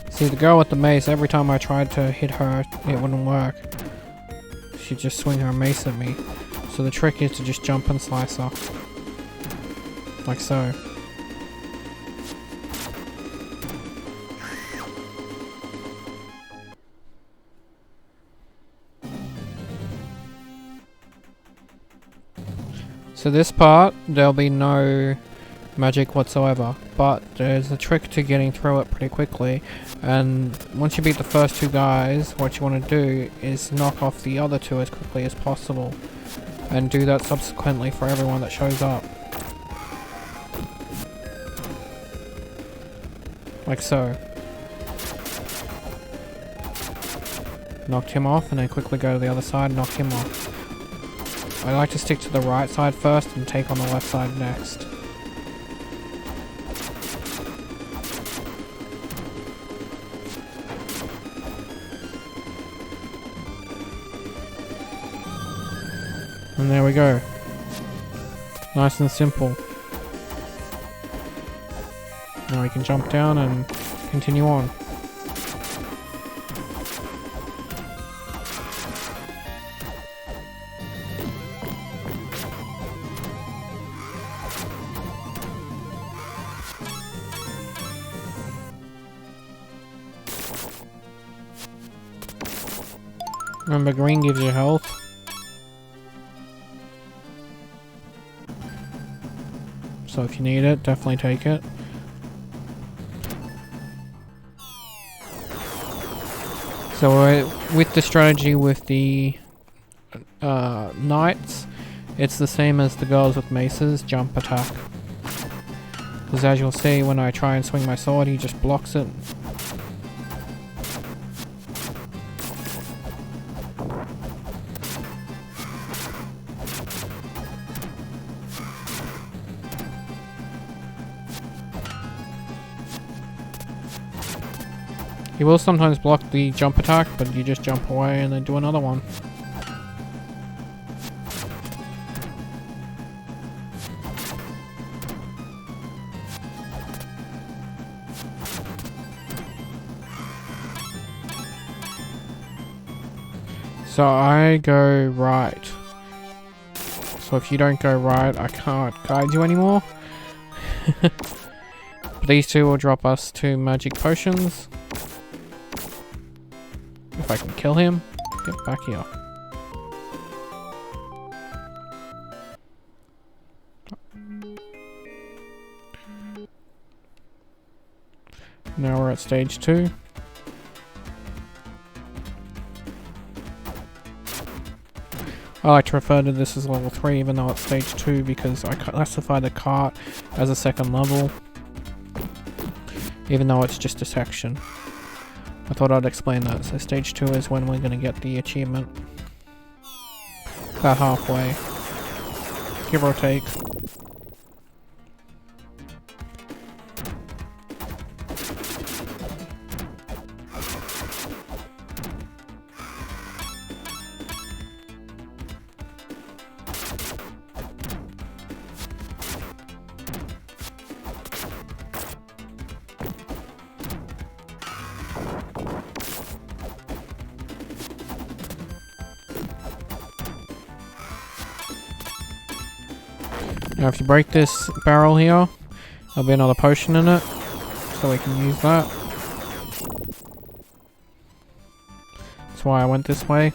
See, the girl with the mace, every time I tried to hit her, it wouldn't work. She'd just swing her mace at me. So the trick is to just jump and slice her. Like so. So this part, there'll be no magic whatsoever, but there's a trick to getting through it pretty quickly, and once you beat the first 2 guys, what you want to do is knock off the other 2 as quickly as possible, and do that subsequently for everyone that shows up. Like so. Knocked him off, and then quickly go to the other side and knock him off. I like to stick to the right side first and take on the left side next. And there we go. Nice and simple. Now we can jump down and continue on. Remember, green gives you health. So if you need it, definitely take it. So with the strategy with the knights, it's the same as the girls with maces, jump attack. Because as you'll see, when I try and swing my sword, he just blocks it. He will sometimes block the jump attack, but you just jump away and then do another one. So I go right. So if you don't go right, I can't guide you anymore. These two will drop us 2 magic potions. If I can kill him, get back here. Now we're at stage 2. I like to refer to this as level 3 even though it's stage 2 because I classify the cart as a second level. Even though it's just a section. I thought I'd explain that. So stage 2 is when we're going to get the achievement. About halfway. Give or take. Now if you break this barrel here, there'll be another potion in it, so we can use that. That's why I went this way.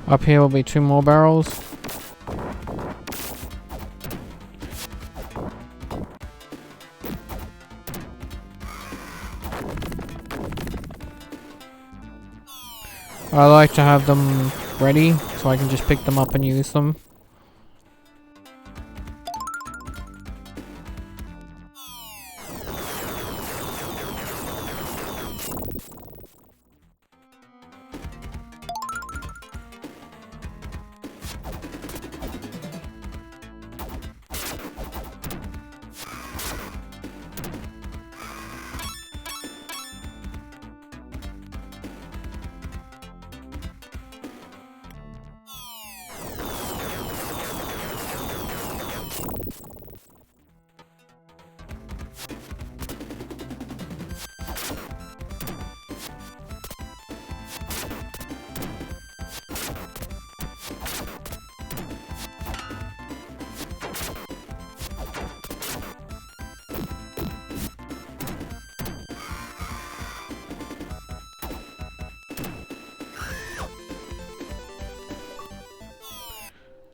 Up here will be 2 more barrels. I like to have them ready so I can just pick them up and use them.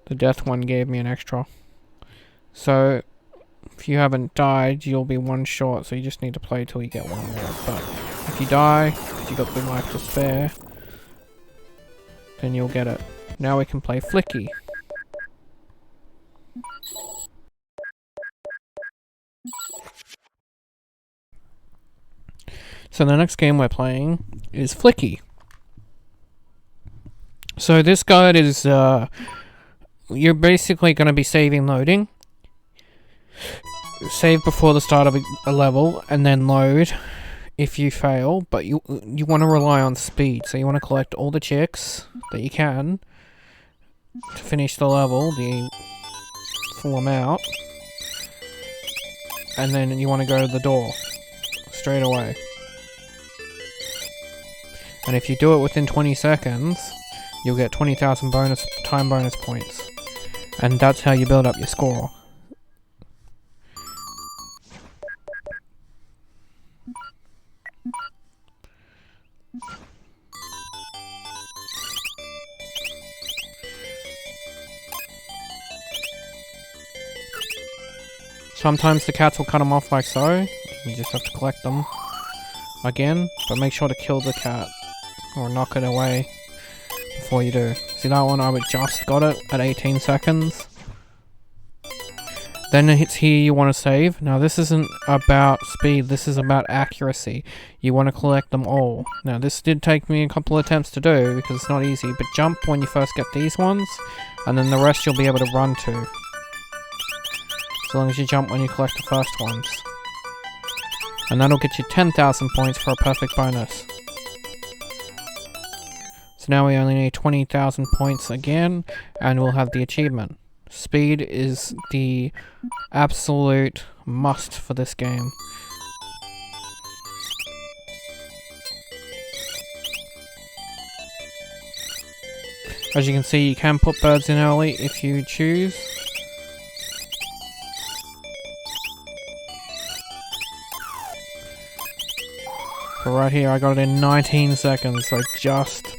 The death one gave me an extra. So, if you haven't died, you'll be 1 short, so you just need to play till you get 1 more. But if you die, because you got the life to spare, then you'll get it. Now we can play Flicky. So the next game we're playing is Flicky. So this guide is, you're basically going to be saving loading. Save before the start of a level, and then load if you fail, but you want to rely on speed, so you want to collect all the chicks that you can to finish the level, the full amount, and then you want to go to the door straight away. And if you do it within 20 seconds, you'll get 20,000 time bonus points. And that's how you build up your score. Sometimes the cats will cut them off like so. You just have to collect them again, but make sure to kill the cat or knock it away before you do. See that one? I just got it at 18 seconds. Then it's here you want to save. Now this isn't about speed, this is about accuracy. You want to collect them all. Now this did take me a couple of attempts to do because it's not easy, but jump when you first get these ones, and then the rest you'll be able to run to. As long as you jump when you collect the first ones. And that'll get you 10,000 points for a perfect bonus. So now we only need 20,000 points again, and we'll have the achievement. Speed is the absolute must for this game. As you can see, you can put birds in early if you choose. But right here, I got it in 19 seconds, so just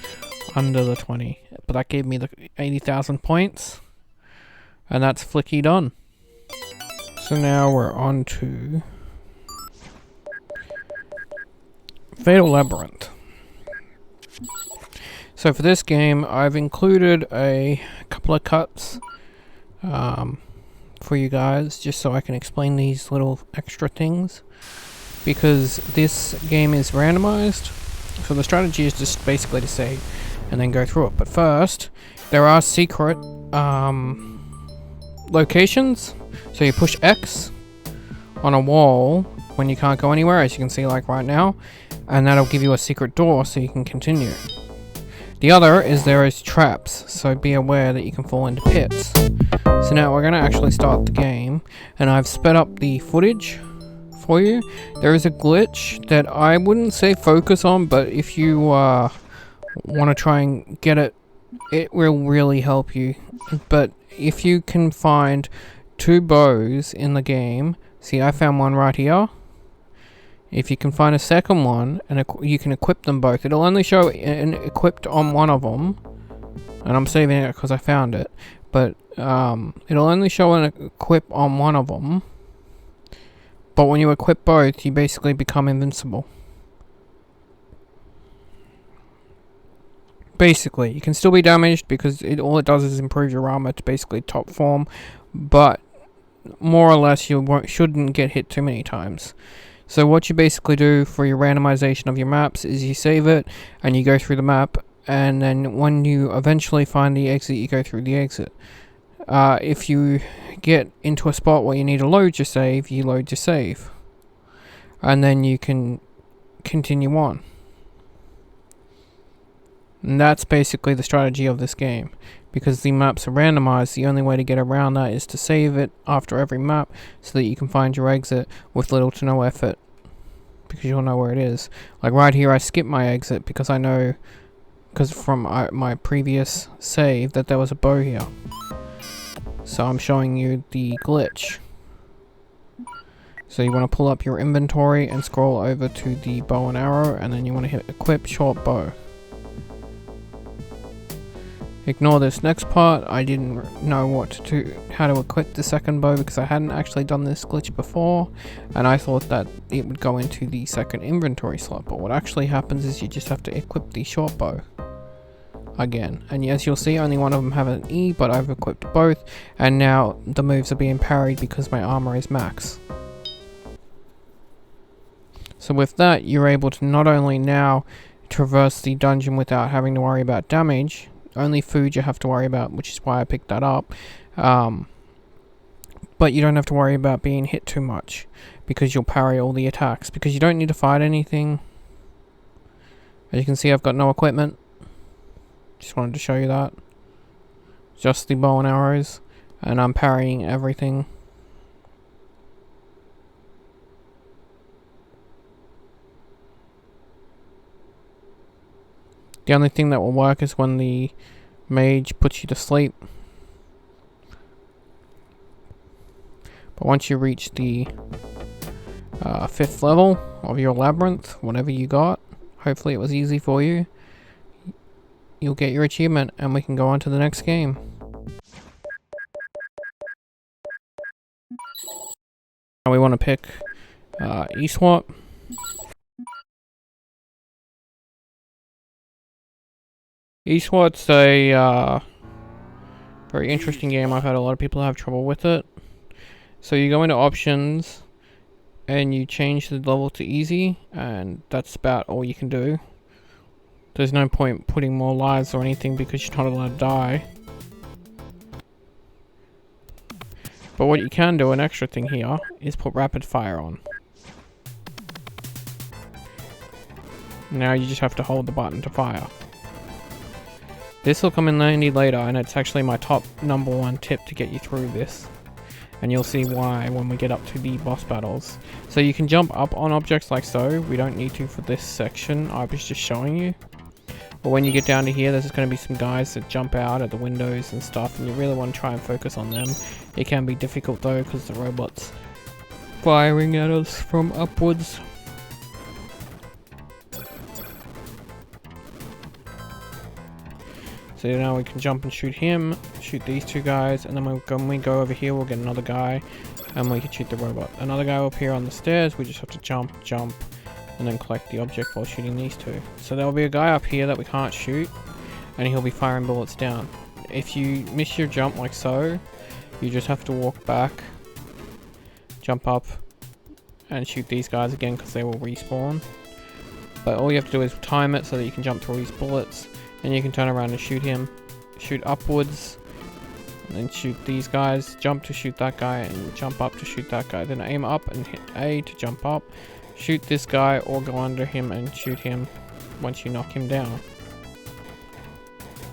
under the 20. But that gave me the 80,000 points. And that's Flicky done. So now we're on to Fatal Labyrinth. So for this game, I've included a couple of cuts for you guys, just so I can explain these little extra things. Because this game is randomized, so the strategy is just basically to save and then go through it. But first, there are secret locations. So you push X on a wall when you can't go anywhere, as you can see like right now, and that'll give you a secret door so you can continue. The other is there is traps, so be aware that you can fall into pits. So now we're going to actually start the game, and I've sped up the footage for you. There is a glitch that I wouldn't say focus on, but if you want to try and get it, it will really help you. But if you can find 2 bows in the game, see I found one right here. If you can find a second one and you can equip them both, it'll only show an equipped on one of them, and I'm saving it because I found it, but it'll only show an equip on one of them. But when you equip both, you basically become invincible. Basically, you can still be damaged because all it does is improve your armor to basically top form, but more or less you shouldn't get hit too many times. So what you basically do for your randomization of your maps is you save it and you go through the map, and then when you eventually find the exit, you go through the exit. If you get into a spot where you need to load your save, you load your save. And then you can continue on. And that's basically the strategy of this game. Because the maps are randomized, the only way to get around that is to save it after every map so that you can find your exit with little to no effort. Because you'll know where it is. Like right here, I skipped my exit because I know, because from my previous save, that there was a bow here. So I'm showing you the glitch. So you want to pull up your inventory and scroll over to the bow and arrow, and then you want to hit equip short bow. Ignore this next part. I didn't know how to equip the second bow because I hadn't actually done this glitch before, and I thought that it would go into the second inventory slot, but what actually happens is you just have to equip the short bow again. And as you'll see, only one of them have an E, but I've equipped both, and now the moves are being parried because my armor is max. So with that, you're able to not only now traverse the dungeon without having to worry about damage, only food you have to worry about, which is why I picked that up, but you don't have to worry about being hit too much because you'll parry all the attacks, because you don't need to fight anything. As you can see, I've got no equipment. Just wanted to show you that. Just the bow and arrows, and I'm parrying everything. The only thing that will work is when the mage puts you to sleep. But once you reach the 5th level of your labyrinth, whatever you got, hopefully it was easy for you, you'll get your achievement and we can go on to the next game. Now we want to pick E-Swat. E-Swat's a very interesting game. I've had a lot of people have trouble with it. So you go into options and you change the level to easy, and that's about all you can do. There's no point putting more lives or anything because you're not allowed to die. But what you can do, an extra thing here, is put rapid fire on. Now you just have to hold the button to fire. This will come in handy later, and it's actually my top #1 tip to get you through this. And you'll see why when we get up to the boss battles. So you can jump up on objects like so. We don't need to for this section. I was just showing you. But when you get down to here, there's going to be some guys that jump out at the windows and stuff, and you really want to try and focus on them. It can be difficult though, because the robot's firing at us from upwards. So now we can jump and shoot him, shoot these two guys, and then when we go over here, we'll get another guy, and we can shoot the robot. Another guy will appear on the stairs. We just have to jump, and then collect the object while shooting these two. So there will be a guy up here that we can't shoot, and he'll be firing bullets down. If you miss your jump like so, you just have to walk back, jump up, and shoot these guys again because they will respawn. But all you have to do is time it so that you can jump through these bullets. And you can turn around and shoot him, shoot upwards, and then shoot these guys, jump to shoot that guy, and jump up to shoot that guy. Then aim up and hit A to jump up, shoot this guy, or go under him and shoot him once you knock him down.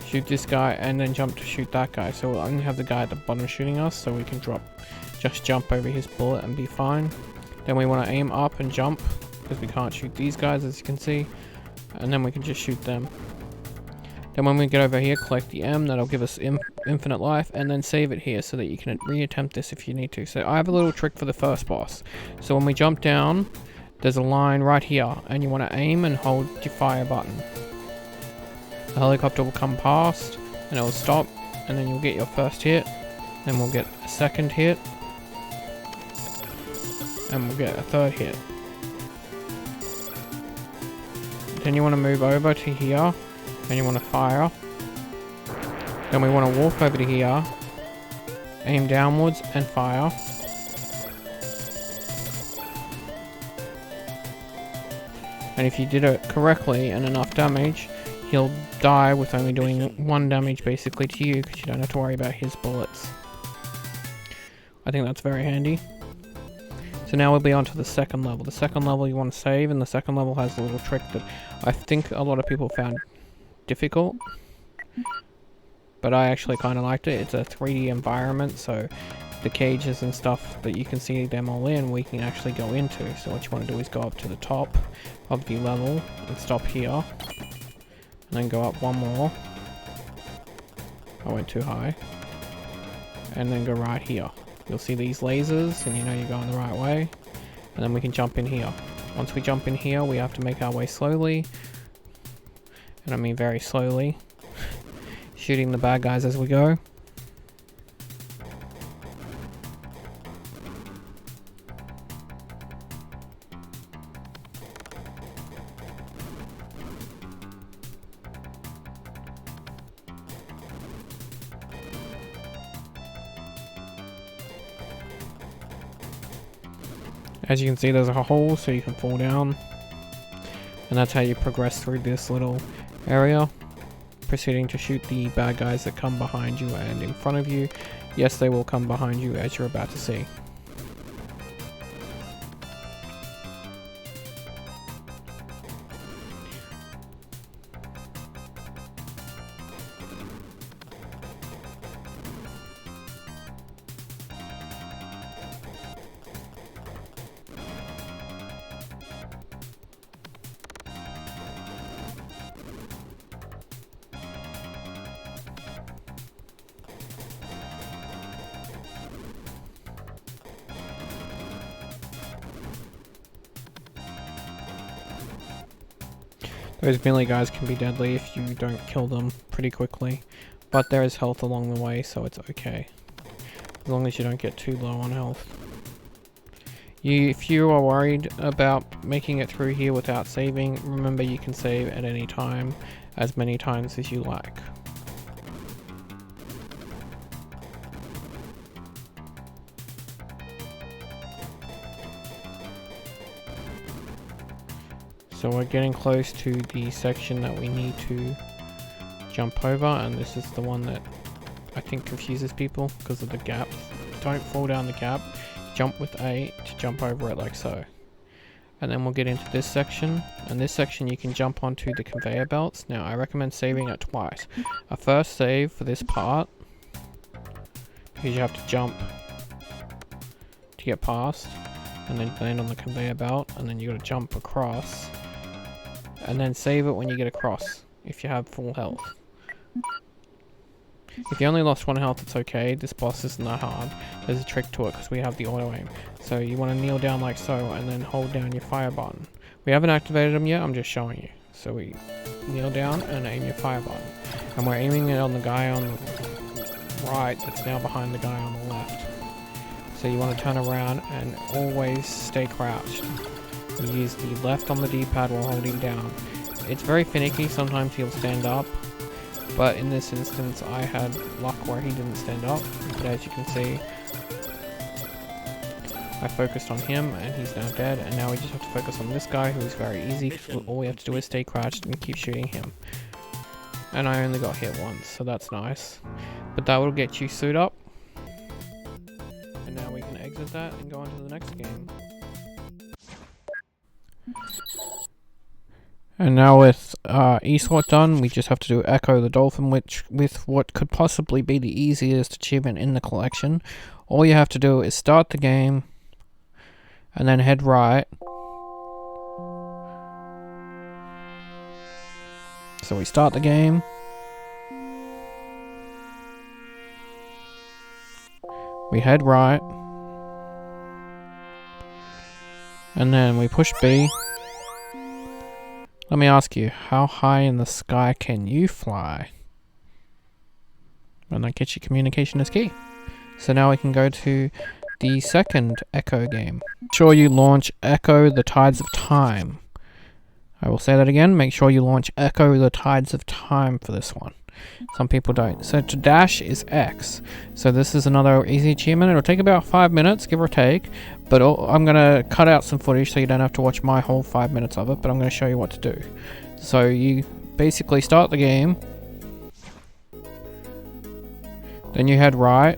Shoot this guy, and then jump to shoot that guy. So we'll only have the guy at the bottom shooting us, so we can just jump over his bullet and be fine. Then we want to aim up and jump, because we can't shoot these guys, as you can see, and then we can just shoot them. Then when we get over here, collect the M, that'll give us infinite life, and then save it here so that you can reattempt this if you need to. So I have a little trick for the first boss. So when we jump down, there's a line right here, and you want to aim and hold your fire button. The helicopter will come past, and it will stop, and then you'll get your first hit, then we'll get a second hit, and we'll get a third hit. Then you want to move over to here, and you want to fire. Then we want to walk over to here, aim downwards and fire. And if you did it correctly and enough damage, he'll die with only doing 1 damage basically to you, because you don't have to worry about his bullets. I think that's very handy. So now we'll be on to the second level. The second level you want to save, and the second level has a little trick that I think a lot of people found difficult, but I actually kind of liked it. It's a 3D environment, so the cages and stuff that you can see them all in, we can actually go into. So what you want to do is go up to the top of the level and stop here, and then go up one more. I went too high. And then go right here. You'll see these lasers, and you know you're going the right way. And then we can jump in here. Once we jump in here, we have to make our way slowly. And I mean very slowly. Shooting the bad guys as we go. As you can see, there's a hole so you can fall down. And that's how you progress through this little area. Proceeding to shoot the bad guys that come behind you and in front of you. Yes, they will come behind you, as you're about to see. Those melee guys can be deadly if you don't kill them pretty quickly, but there is health along the way, so it's okay. As long as you don't get too low on health. If you are worried about making it through here without saving, remember you can save at any time, as many times as you like. So we're getting close to the section that we need to jump over, and this is the one that I think confuses people because of the gaps. Don't fall down the gap, jump with A to jump over it like so. And then we'll get into this section, and this section you can jump onto the conveyor belts. Now I recommend saving it twice. A first save for this part, because you have to jump to get past, and then land on the conveyor belt, and then you gotta jump across. And then save it when you get across, if you have full health. If you only lost 1 health, it's okay. This boss isn't that hard. There's a trick to it because we have the auto aim. So you want to kneel down like so and then hold down your fire button. We haven't activated them yet, I'm just showing you. So we kneel down and aim your fire button. And we're aiming it on the guy on the right that's now behind the guy on the left. So you want to turn around and always stay crouched. You use the left on the D-pad while holding down. It's very finicky, sometimes he'll stand up, but in this instance I had luck where he didn't stand up, but as you can see I focused on him and he's now dead, and now we just have to focus on this guy who's very easy. All we have to do is stay crouched and keep shooting him. And I only got hit once, so that's nice. But that will get you suit up. And now we can exit that and go on to the next game. And now with E-Swat done, we just have to do Ecco the Dolphin, which with what could possibly be the easiest achievement in the collection. All you have to do is start the game, and then head right. So we start the game. We head right. And then we push B. Let me ask you, how high in the sky can you fly? And that gets you communication is key. So now we can go to the second Ecco game. Make sure you launch Ecco The Tides of Time. I will say that again, make sure you launch Ecco The Tides of Time for this one. Some people don't. So to dash is X. So this is another easy achievement. It'll take about 5 minutes, give or take. But I'm going to cut out some footage so you don't have to watch my whole 5 minutes of it. But I'm going to show you what to do. So you basically start the game. Then you head right.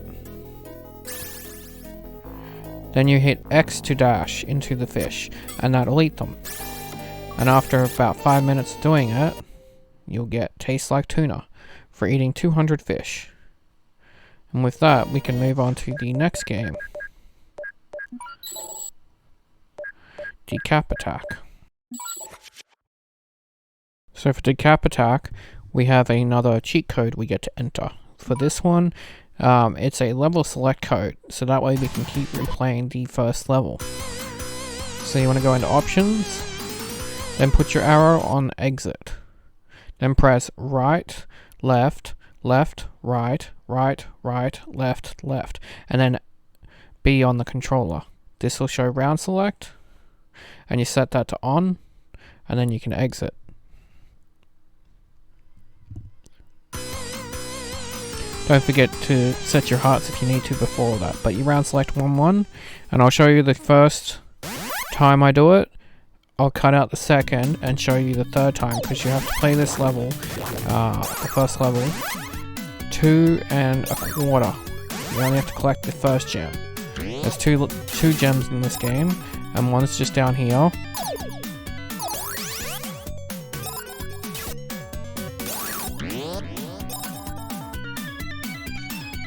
Then you hit X to dash into the fish. And that'll eat them. And after about 5 minutes of doing it, you'll get Tastes Like Tuna for eating 200 fish. And with that, we can move on to the next game. Decap Attack. So for Decap Attack, we have another cheat code we get to enter. For this one, it's a level select code, so that way we can keep replaying the first level. So you want to go into options, then put your arrow on exit. Then press right, left, left, right, right, right, left, left, and then B on the controller. This will show round select, and you set that to on, and then you can exit. Don't forget to set your hearts if you need to before that, but you round select 1-1, and I'll show you the first time I do it. I'll cut out the second and show you the third time, because you have to play this level, the first level, 2 1/4. You only have to collect the first gem. There's two gems in this game, and one's just down here.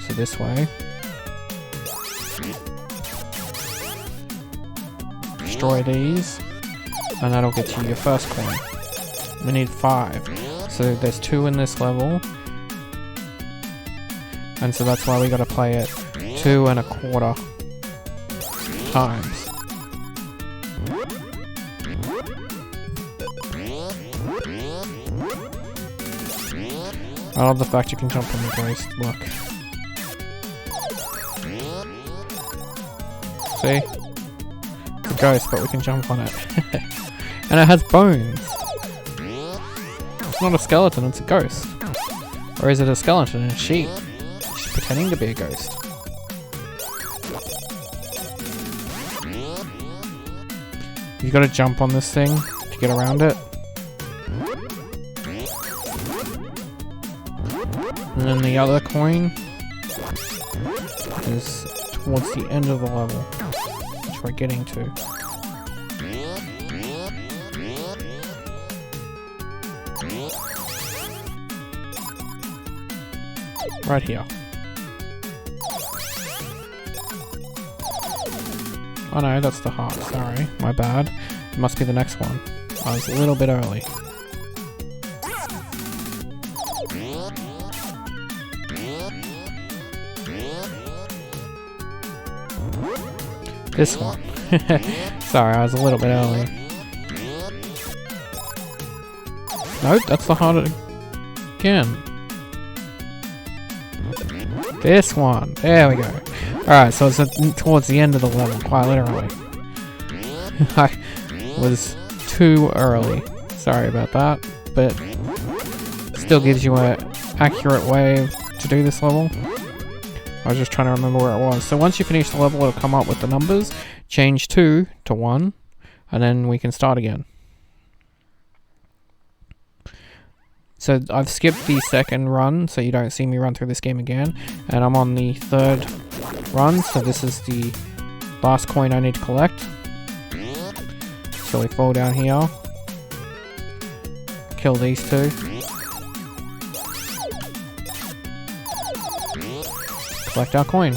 So this way. Destroy these. And that'll get you your first coin. We need 5. So there's 2 in this level. And so that's why we gotta play it 2 1/4 times. I love the fact you can jump on the ghost, look. See? It's a ghost, but we can jump on it. And it has bones! It's not a skeleton, it's a ghost. Or is it a skeleton and a sheep? She's pretending to be a ghost. You gotta jump on this thing to get around it. And then the other coin is towards the end of the level, which we're getting to. Right here. Oh no, that's the heart, sorry, my bad. It must be the next one. I was a little bit early. This one. Sorry, I was a little bit early. Nope, that's the heart again. This one. There we go. Alright, so it's towards the end of the level, quite literally. I was too early. Sorry about that, but still gives you an accurate way to do this level. I was just trying to remember where it was. So once you finish the level, it'll come up with the numbers. Change 2 to 1, and then we can start again. So I've skipped the second run, so you don't see me run through this game again. And I'm on the third run, so this is the last coin I need to collect. So we fall down here. Kill these two. Collect our coin.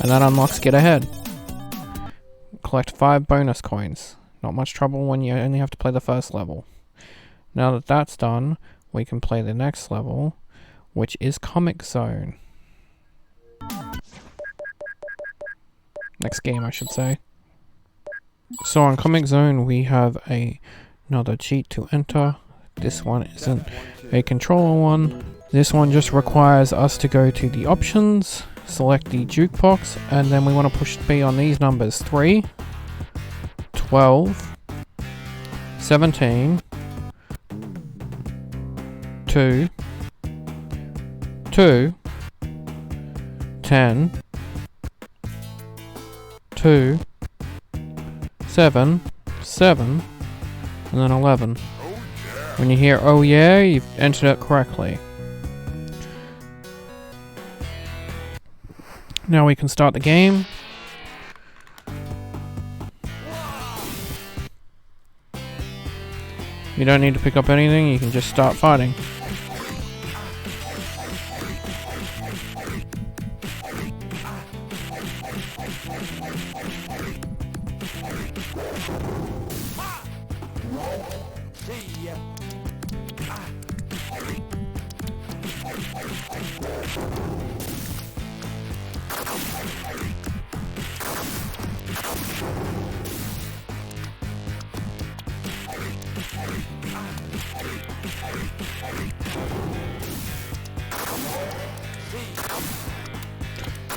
And that unlocks Get Ahead. Collect 5 bonus coins. Not much trouble when you only have to play the first level. Now that that's done, we can play the next level, which is Comix Zone. Next game, I should say. So on Comix Zone, we have another cheat to enter. This one isn't a controller one. This one just requires us to go to the options, select the jukebox, and then we want to push B on these numbers. 3, 12, 17, 2, 2, 10, 2, 7, 7, and then 11. When you hear "oh yeah," you've entered it correctly. Now we can start the game. You don't need to pick up anything, you can just start fighting.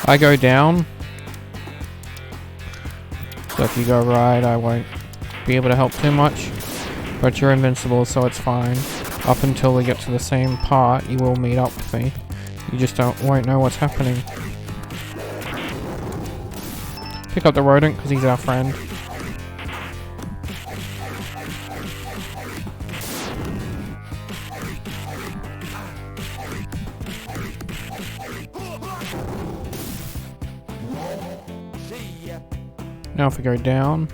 I go down, so if you go right I won't be able to help too much, but you're invincible so it's fine. Up until we get to the same part you will meet up with me, you just won't know what's happening. Pick up the rodent because he's our friend. Now if we go down,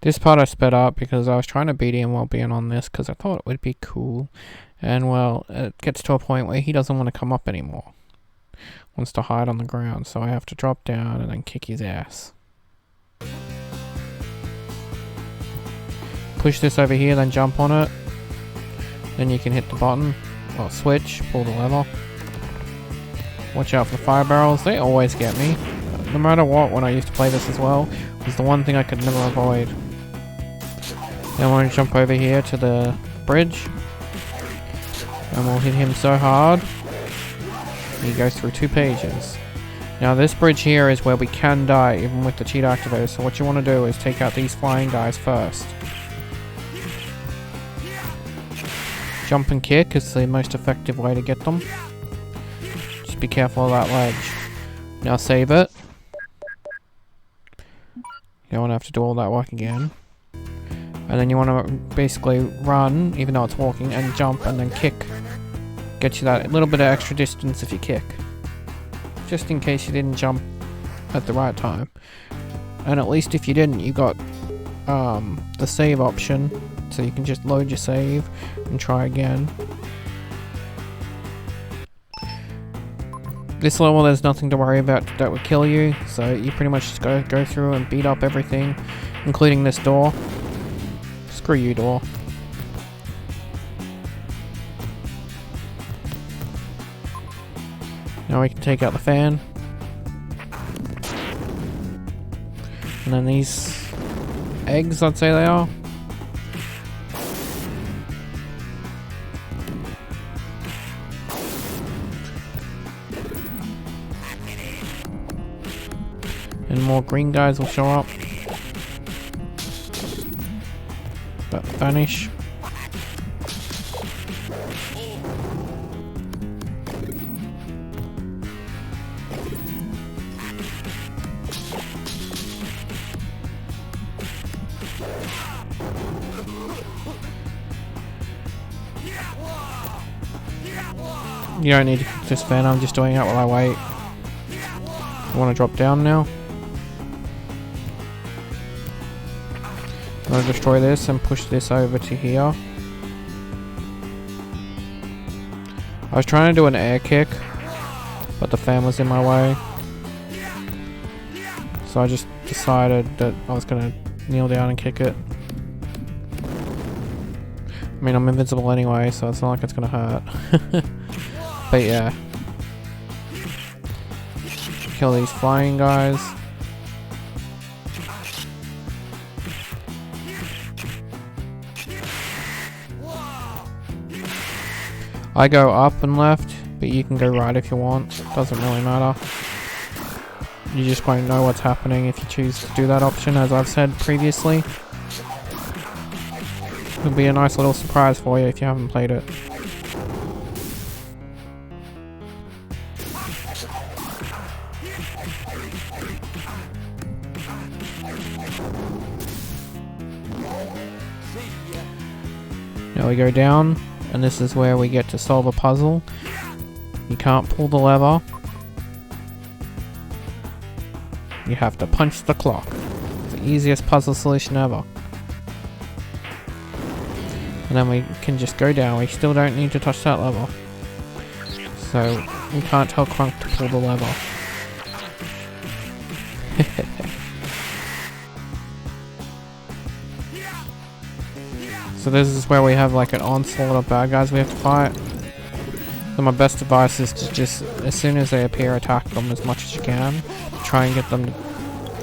This part I sped up because I was trying to beat him while being on this because I thought it would be cool. And well, it gets to a point where he doesn't want to come up anymore. Wants to hide on the ground, so I have to drop down and then kick his ass. Push this over here, then jump on it. Then you can hit the button, or switch, pull the lever. Watch out for the fire barrels, they always get me. No matter what, when I used to play this as well, it was the one thing I could never avoid. Then we're going to jump over here to the bridge. And we'll hit him so hard, he goes through 2 pages. Now this bridge here is where we can die even with the cheat activator, so what you want to do is take out these flying guys first. Jump and kick is the most effective way to get them. Just be careful of that ledge. Now save it. You don't want to have to do all that work again. And then you want to basically run, even though it's walking, and jump and then kick. Get you that little bit of extra distance if you kick. Just in case you didn't jump at the right time. And at least if you didn't, you got the save option. So you can just load your save and try again. This level there's nothing to worry about that would kill you. So you pretty much just gotta go through and beat up everything. Including this door. Screw you, door. Now we can take out the fan. And then these eggs, I'd say they are. And more green guys will show up. But vanish. You don't need to cook this fan, I'm just doing it while I wait. I want to drop down now. I'm going to destroy this and push this over to here. I was trying to do an air kick, but the fan was in my way. So I just decided that I was going to kneel down and kick it. I mean, I'm invincible anyway, so it's not like it's going to hurt. But yeah. Kill these flying guys. I go up and left, but you can go right if you want. Doesn't really matter. You just won't know what's happening if you choose to do that option, as I've said previously. It'll be a nice little surprise for you if you haven't played it. Now we go down, and this is where we get to solve a puzzle. You can't pull the lever. You have to punch the clock. It's the easiest puzzle solution ever. And then we can just go down. We still don't need to touch that lever. So we can't tell Crunk to pull the lever. So this is where we have like an onslaught of bad guys we have to fight. So my best advice is to just, as soon as they appear, attack them as much as you can. Try and get them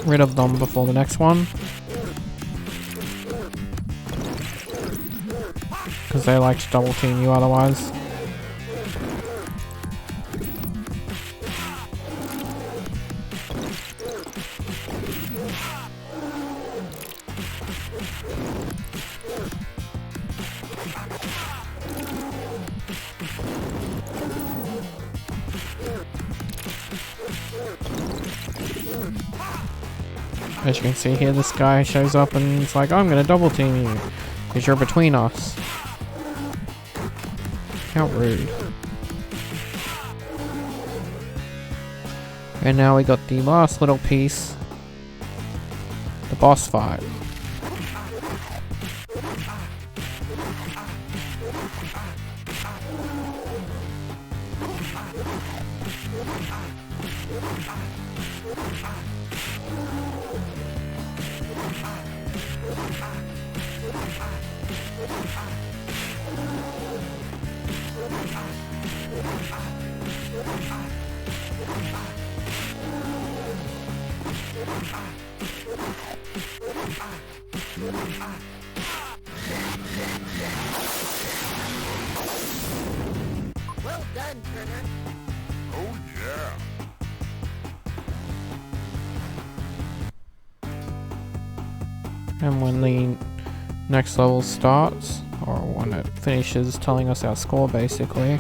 rid of them before the next one. Because they like to double team you otherwise. As you can see here, this guy shows up and it's like, I'm gonna double team you because you're between us. How rude. And now we got the last little piece, the boss fight. And when the next level starts, or when it finishes telling us our score basically,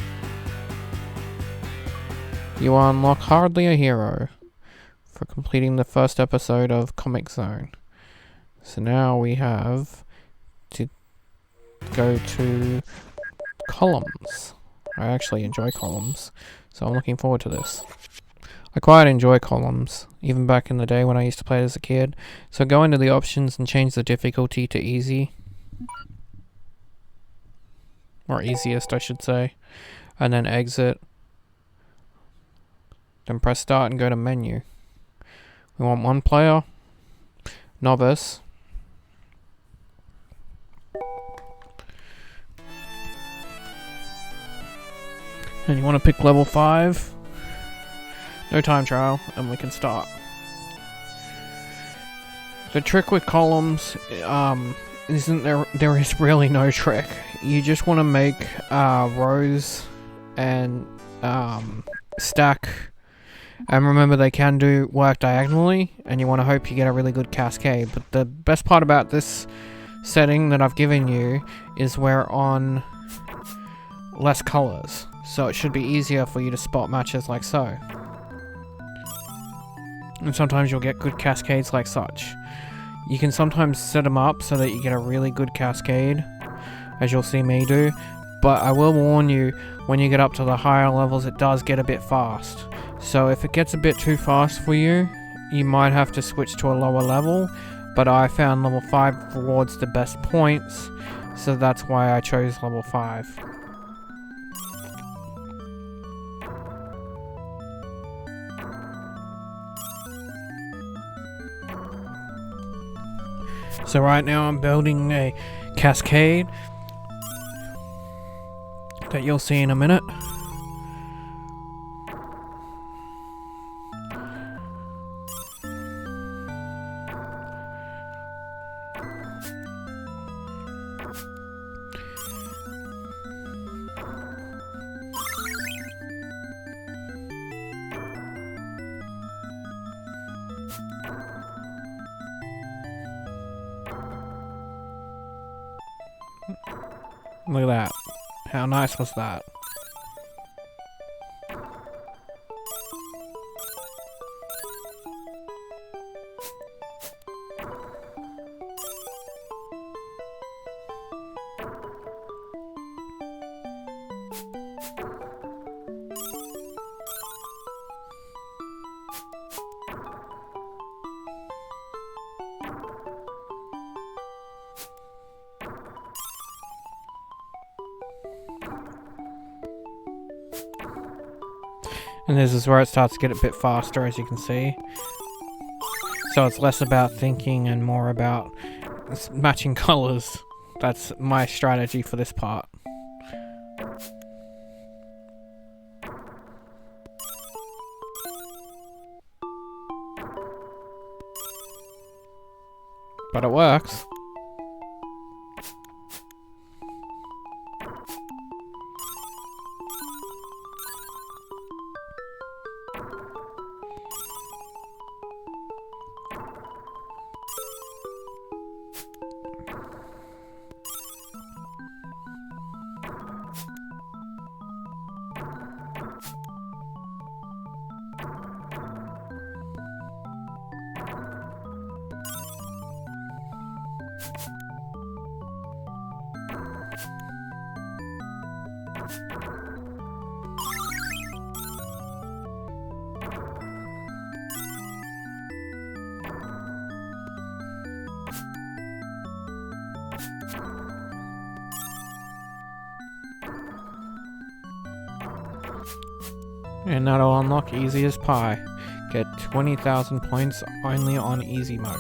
you unlock Hardly a Hero for completing the first episode of Comix Zone. So now we have to go to columns. I actually enjoy columns, so I'm looking forward to this. I quite enjoy columns, even back in the day when I used to play it as a kid. So go into the options and change the difficulty to easy. Or easiest, I should say. And then exit. Then press start and go to menu. We want 1 player. Novice. And you want to pick level 5. No time trial, and we can start. The trick with columns, isn't there is really no trick. You just want to make rows and stack. And remember, they can work diagonally, and you want to hope you get a really good cascade. But the best part about this setting that I've given you is we're on less colors, so it should be easier for you to spot matches like so. And sometimes you'll get good cascades like such. You can sometimes set them up so that you get a really good cascade, as you'll see me do, but I will warn you, when you get up to the higher levels it does get a bit fast. So if it gets a bit too fast for you, you might have to switch to a lower level, but I found level 5 rewards the best points, so that's why I chose level 5. So right now I'm building a cascade that you'll see in a minute. Look at that. How nice was that? And this is where it starts to get a bit faster, as you can see. So it's less about thinking and more about matching colors. That's my strategy for this part. But it works. And that'll unlock easy as pie. Get 20,000 points only on easy mode.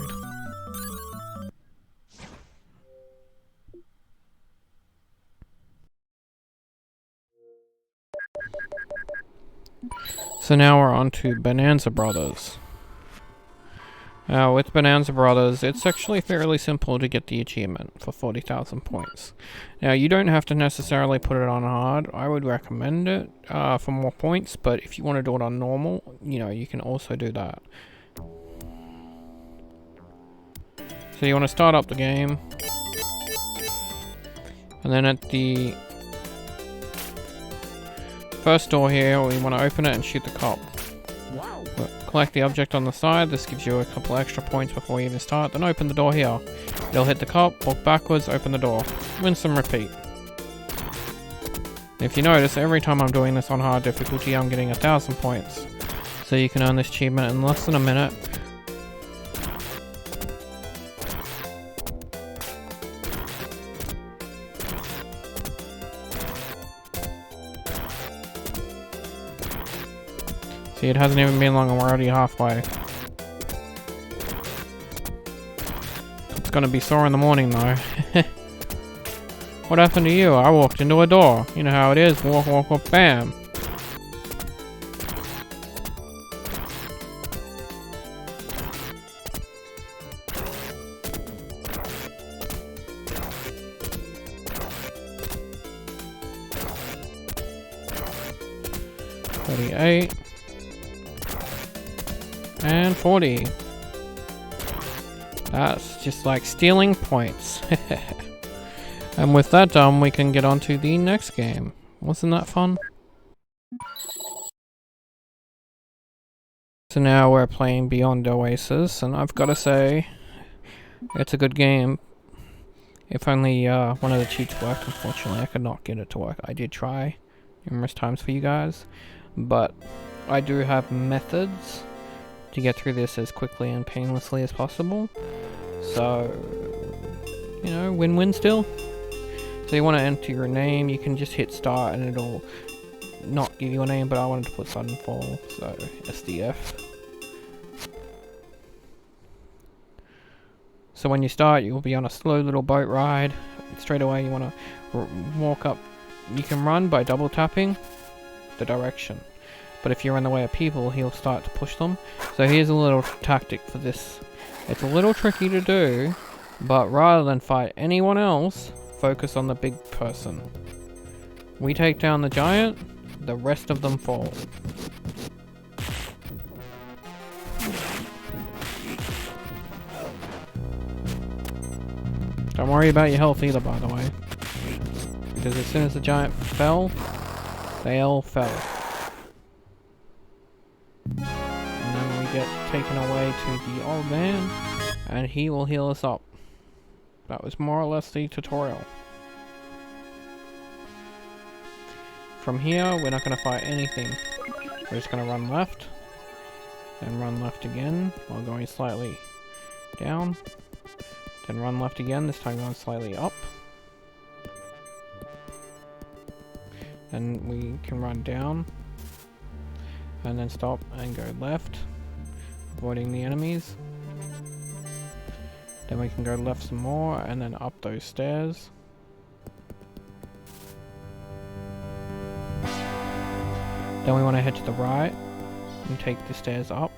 So now we're on to Bonanza Bros. With Bonanza Bros, it's actually fairly simple to get the achievement for 40,000 points. Now, you don't have to necessarily put it on hard. I would recommend it for more points, but if you want to do it on normal, you know, you can also do that. So you want to start up the game. And then at the first door here, we want to open it and shoot the cop. Collect the object on the side. This gives you a couple extra points before you even start. Then open the door here. You'll hit the cop, walk backwards, open the door. Rinse and repeat. If you notice, every time I'm doing this on hard difficulty, I'm getting 1,000 points. So you can earn this achievement in less than a minute. See, it hasn't even been long and we're already halfway. It's gonna be sore in the morning though. What happened to you? I walked into a door. You know how it is. Walk, walk, walk, bam. And 40. That's just like stealing points. And with that done, we can get on to the next game. Wasn't that fun? So now we're playing Beyond Oasis, and I've got to say, it's a good game. If only one of the cheats worked. Unfortunately, I could not get it to work. I did try numerous times for you guys, but I do have methods to get through this as quickly and painlessly as possible. So, you know, win-win still. So you want to enter your name, you can just hit start and it'll not give you a name, but I wanted to put Suddenfall, so SDF. So when you start, you'll be on a slow little boat ride. Straight away you want to walk up. You can run by double tapping the direction. But if you're in the way of people, he'll start to push them. So here's a little tactic for this. It's a little tricky to do, but rather than fight anyone else, focus on the big person. We take down the giant, the rest of them fall. Don't worry about your health either, by the way. Because as soon as the giant fell, they all fell. And then we get taken away to the old man, and he will heal us up. That was more or less the tutorial. From here, we're not going to fight anything. We're just going to run left, then run left again while going slightly down, then run left again, this time going slightly up. Then we can run down, and then stop and go left, avoiding the enemies. Then we can go left some more, and then up those stairs. Then we want to head to the right, and take the stairs up.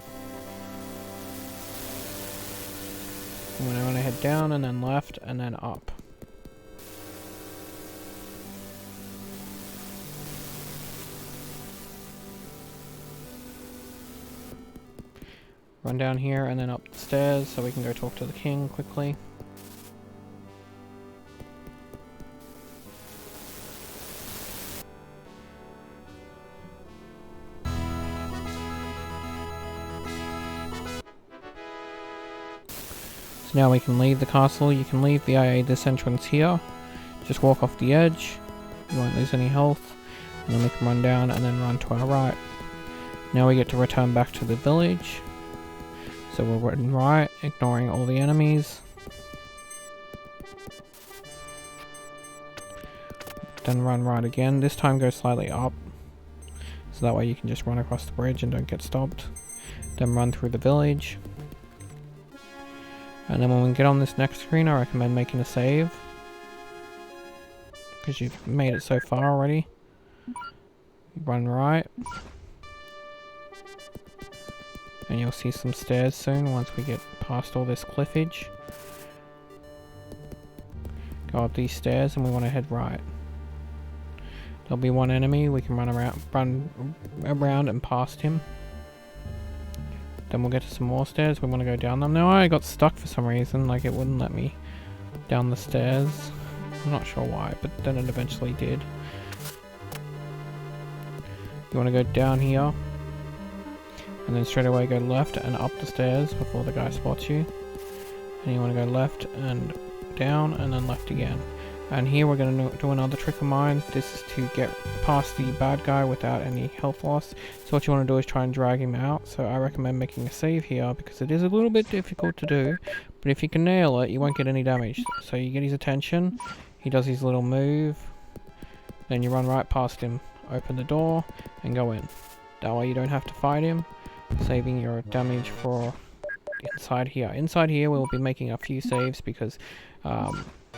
And we want to head down, and then left, and then up. Run down here and then up the stairs so we can go talk to the king quickly. So now we can leave the castle. You can leave via this entrance here. Just walk off the edge. You won't lose any health. And then we can run down and then run to our right. Now we get to return back to the village. So we'll run right, ignoring all the enemies. Then run right again. This time go slightly up. So that way you can just run across the bridge and don't get stopped. Then run through the village. And then when we get on this next screen, I recommend making a save. Because you've made it so far already. Run right. And you'll see some stairs soon once we get past all this cliffage. Go up these stairs and we want to head right. There'll be one enemy, we can run around and past him. Then we'll get to some more stairs. We want to go down them. Now I got stuck for some reason, like it wouldn't let me down the stairs. I'm not sure why, but then it eventually did. You want to go down here, and then straight away go left and up the stairs before the guy spots you. And you want to go left and down, and then left again. And here we're going to do another trick of mine. This is to get past the bad guy without any health loss. So what you want to do is try and drag him out. So I recommend making a save here because it is a little bit difficult to do. But if you can nail it, you won't get any damage. So you get his attention. He does his little move. Then you run right past him. Open the door and go in. That way you don't have to fight him. Saving your damage for inside here. Inside here we'll be making a few saves because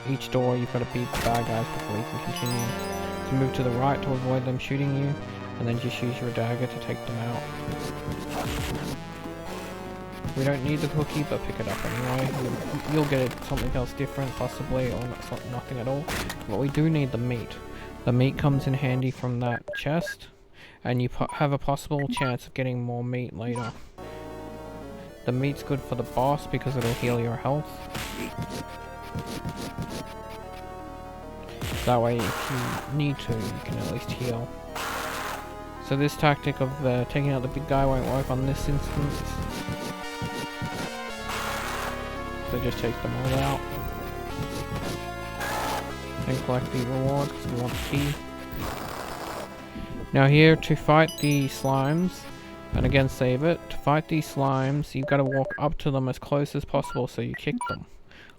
each door you've got to beat the bad guys before you can continue. So move to the right to avoid them shooting you, and then just use your dagger to take them out. We don't need the cookie, but pick it up anyway. You'll get it something else different possibly, or nothing at all. But we do need the meat. The meat comes in handy from that chest, and you have a possible chance of getting more meat later. The meat's good for the boss because it'll heal your health. That way, if you need to, you can at least heal. So this tactic of taking out the big guy won't work on this instance. So just take them all out. And collect the reward because we want the key. Now here, to fight the slimes, and again save it, to fight these slimes, you've got to walk up to them as close as possible so you kick them.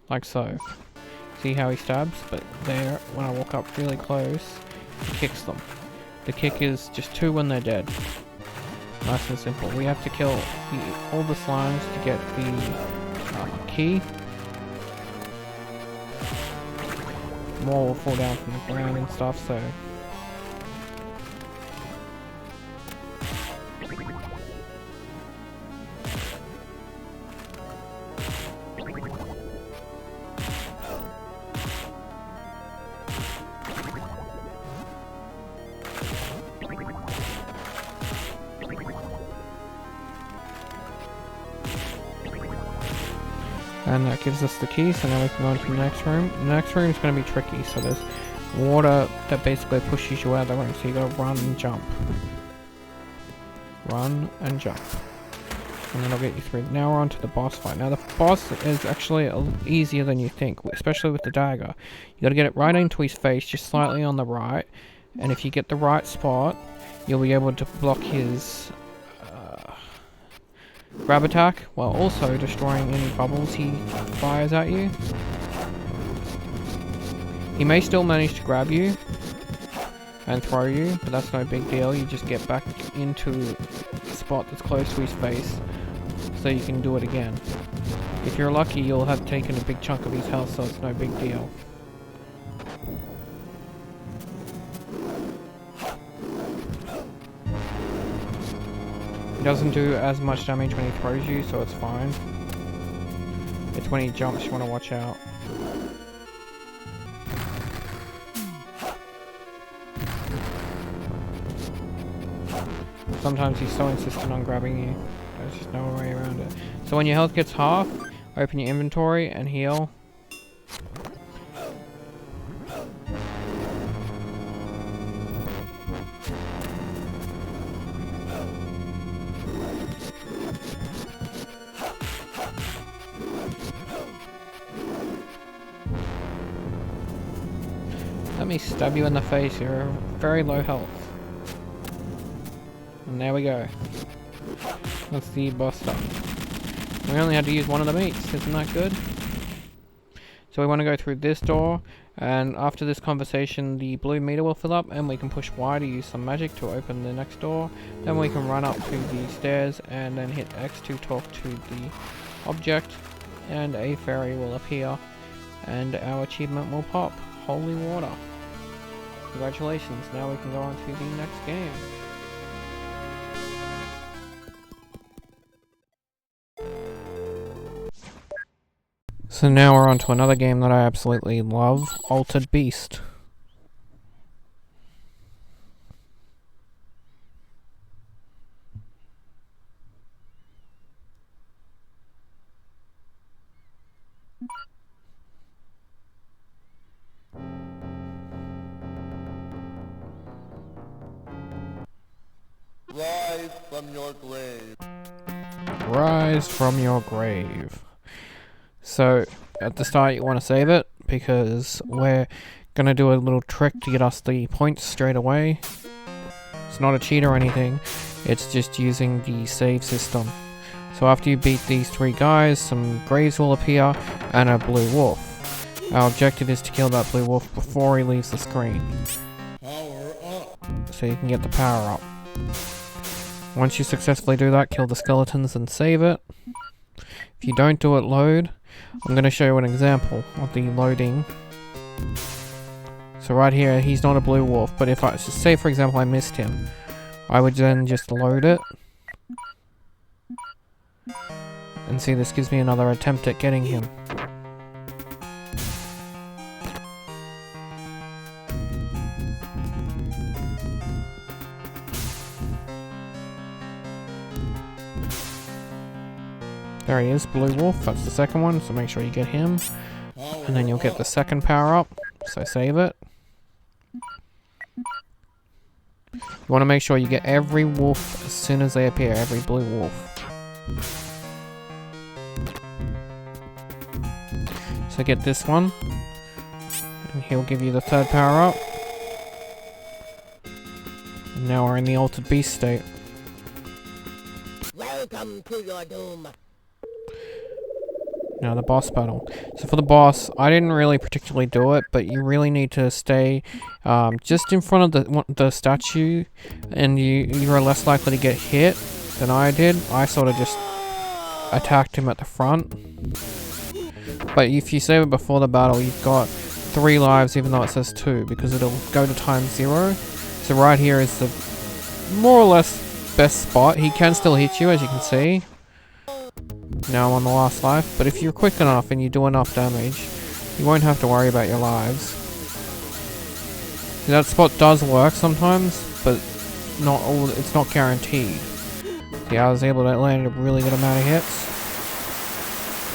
Like so. See how he stabs? But there, when I walk up really close, he kicks them. The kick is just 2 when they're dead. Nice and simple. We have to kill all the slimes to get the key. More will fall down from the ground and stuff, so... And that gives us the key, so now we can go into the next room. The next room is going to be tricky, so there's water that basically pushes you out of the room, so you got to run and jump. Run and jump. And then I'll get you through. Now we're on to the boss fight. Now the boss is actually easier than you think, especially with the dagger. You got to get it right into his face, just slightly on the right. And if you get the right spot, you'll be able to block his... grab attack, while also destroying any bubbles he fires at you. He may still manage to grab you and throw you, but that's no big deal. You just get back into a spot that's close to his face so you can do it again. If you're lucky, you'll have taken a big chunk of his health, so it's no big deal. He doesn't do as much damage when he throws you, so it's fine. It's when he jumps you want to watch out. Sometimes he's so insistent on grabbing you. There's just no way around it. So when your health gets half, open your inventory and heal. Let me stab you in the face, you're very low health. And there we go. That's the boss stuff. We only had to use one of the meats, isn't that good? So we want to go through this door, and after this conversation the blue meter will fill up and we can push Y to use some magic to open the next door. Then we can run up to the stairs and then hit X to talk to the object, and a fairy will appear and our achievement will pop. Holy water. Congratulations, now we can go on to the next game. So now we're on to another game that I absolutely love, Altered Beast. Rise from your grave. Rise from your grave. So, at the start you want to save it, because we're gonna do a little trick to get us the points straight away. It's not a cheat or anything, it's just using the save system. So after you beat these 3 guys, some graves will appear, and a blue wolf. Our objective is to kill that blue wolf before he leaves the screen. Power up. So you can get the power up. Once you successfully do that, kill the skeletons and save it. If you don't do it, load. I'm going to show you an example of the loading. So right here, he's not a blue wolf, but if I say for example I missed him, I would then just load it. And see, this gives me another attempt at getting him. There he is, blue wolf, that's the second one, so make sure you get him. And then you'll get the second power up, so save it. You want to make sure you get every wolf as soon as they appear, every blue wolf. So get this one, and he'll give you the third power up. And now we're in the altered beast state. Welcome to your doom. Now the boss battle. So for the boss, I didn't really particularly do it, but you really need to stay just in front of the statue, and you are less likely to get hit than I did. I sort of just attacked him at the front. But if you save it before the battle, you've got 3 lives even though it says 2, because it'll go to times 0. So right here is the more or less best spot. He can still hit you, as you can see. Now I'm on the last life, but if you're quick enough and you do enough damage, you won't have to worry about your lives. That spot does work sometimes, but it's not guaranteed. Yeah, I was able to land a really good amount of hits.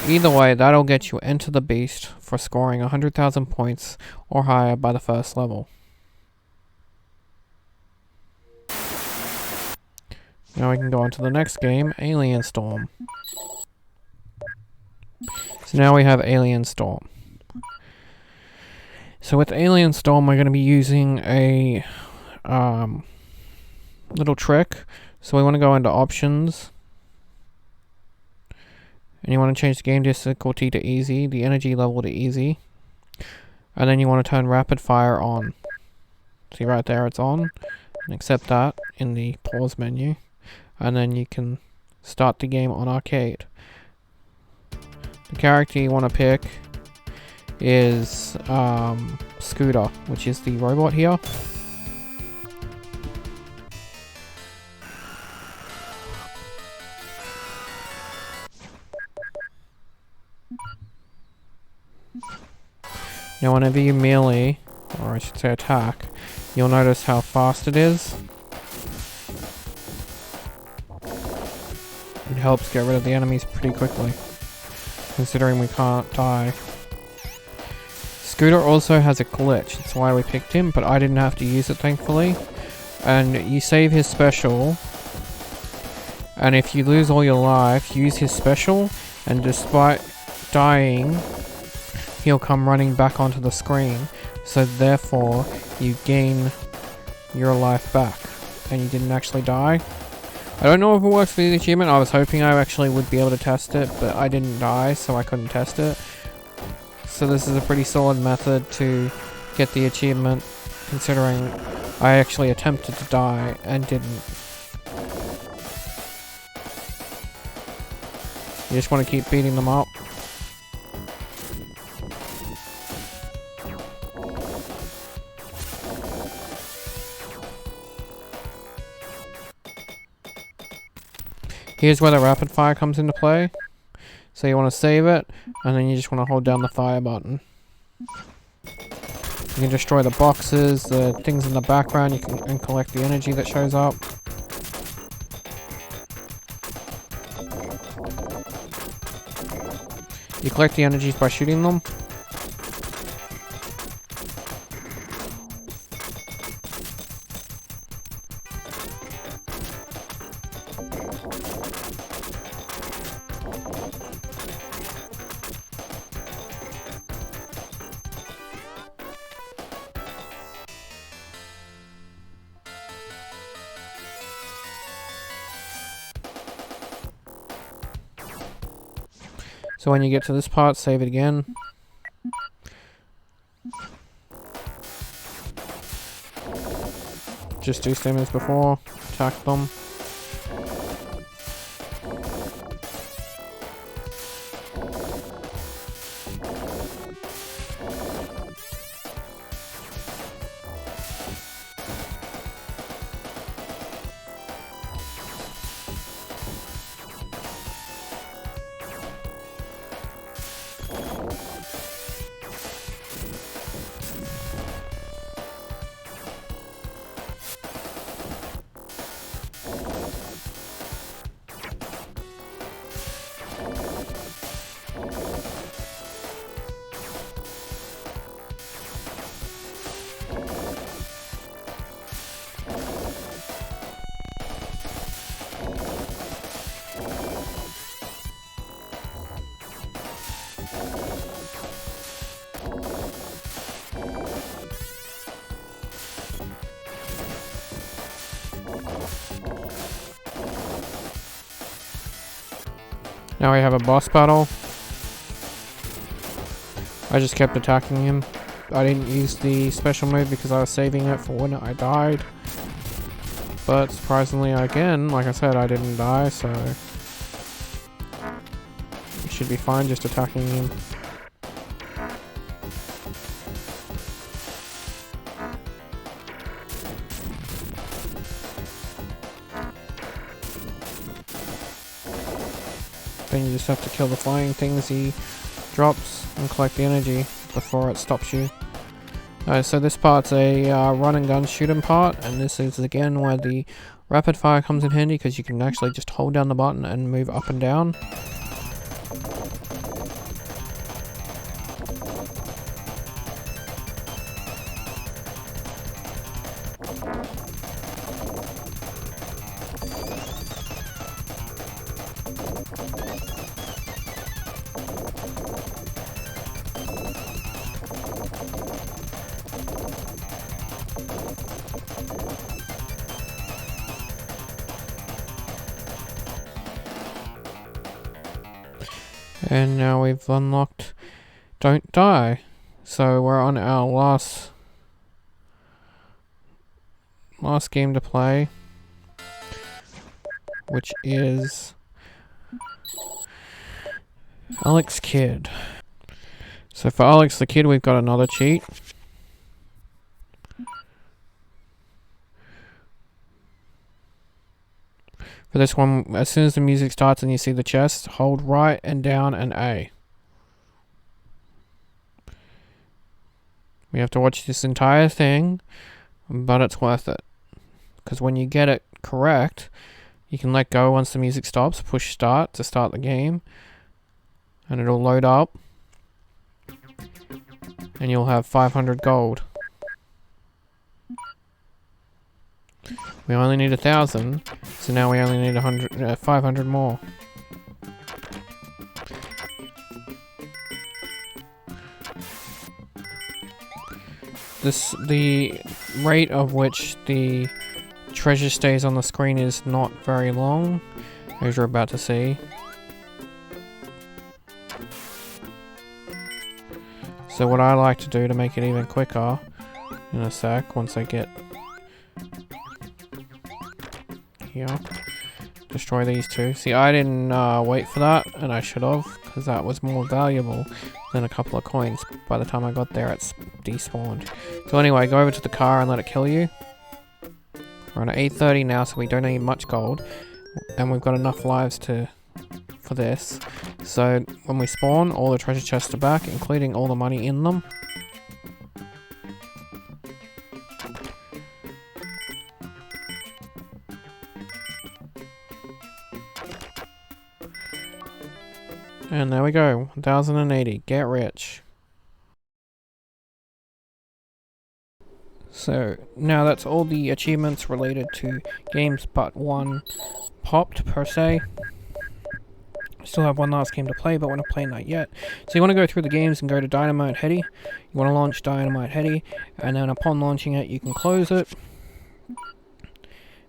Either way, that'll get you Enter the Beast for scoring 100,000 points or higher by the first level. Now we can go on to the next game, Alien Storm. So now we have Alien Storm. So with Alien Storm, we're going to be using a little trick. So we want to go into options. And you want to change the game difficulty to easy, the energy level to easy. And then you want to turn rapid fire on. See right there, it's on. And accept that in the pause menu. And then you can start the game on arcade. The character you want to pick is Scooter, which is the robot here. Now whenever you melee, or I should say attack, you'll notice how fast it is. It helps get rid of the enemies pretty quickly, considering we can't die. Scooter also has a glitch, that's why we picked him, but I didn't have to use it thankfully. And you save his special, and if you lose all your life, use his special, and despite dying, he'll come running back onto the screen, so therefore you gain your life back, and you didn't actually die. I don't know if it works for the achievement. I was hoping I actually would be able to test it, but I didn't die, so I couldn't test it. So this is a pretty solid method to get the achievement, considering I actually attempted to die and didn't. You just want to keep beating them up. Here's where the rapid fire comes into play. So you want to save it, and then you just want to hold down the fire button. You can destroy the boxes, the things in the background, and collect the energy that shows up. You collect the energies by shooting them. So when you get to this part, save it again. Just do same as before. Attack them. Now we have a boss battle. I just kept attacking him. I didn't use the special move because I was saving it for when I died. But surprisingly, again, like I said, I didn't die, so it should be fine just attacking him. Then you just have to kill the flying things he drops and collect the energy before it stops you. So this part's a run and gun shooting part, and this is again where the rapid fire comes in handy because you can actually just hold down the button and move up and down. And now we've unlocked Don't Die. So we're on our last game to play, which is Alex Kidd. So for Alex the Kid, we've got another cheat. For this one, as soon as the music starts and you see the chest, hold right and down and A. We have to watch this entire thing, but it's worth it. Because when you get it correct, you can let go once the music stops, push start to start the game, and it'll load up, and you'll have 500 gold. We only need 1,000, so now we only need 500 more. The rate of which the treasure stays on the screen is not very long, as you're about to see. So what I like to do to make it even quicker, in a sec, once I get here, destroy these two. See, I didn't wait for that, and I should have, because that was more valuable than a couple of coins. By the time I got there, it's despawned. So anyway, go over to the car and let it kill you. We're on 830 now, so we don't need much gold, and we've got enough lives for this. So when we spawn, all the treasure chests are back, including all the money in them. And there we go, 1080, get rich. So, now that's all the achievements related to games but one popped, per se. Still have one last game to play, but we're not playing that yet. So you want to go through the games and go to Dynamite Heady. You want to launch Dynamite Heady, and then upon launching it, you can close it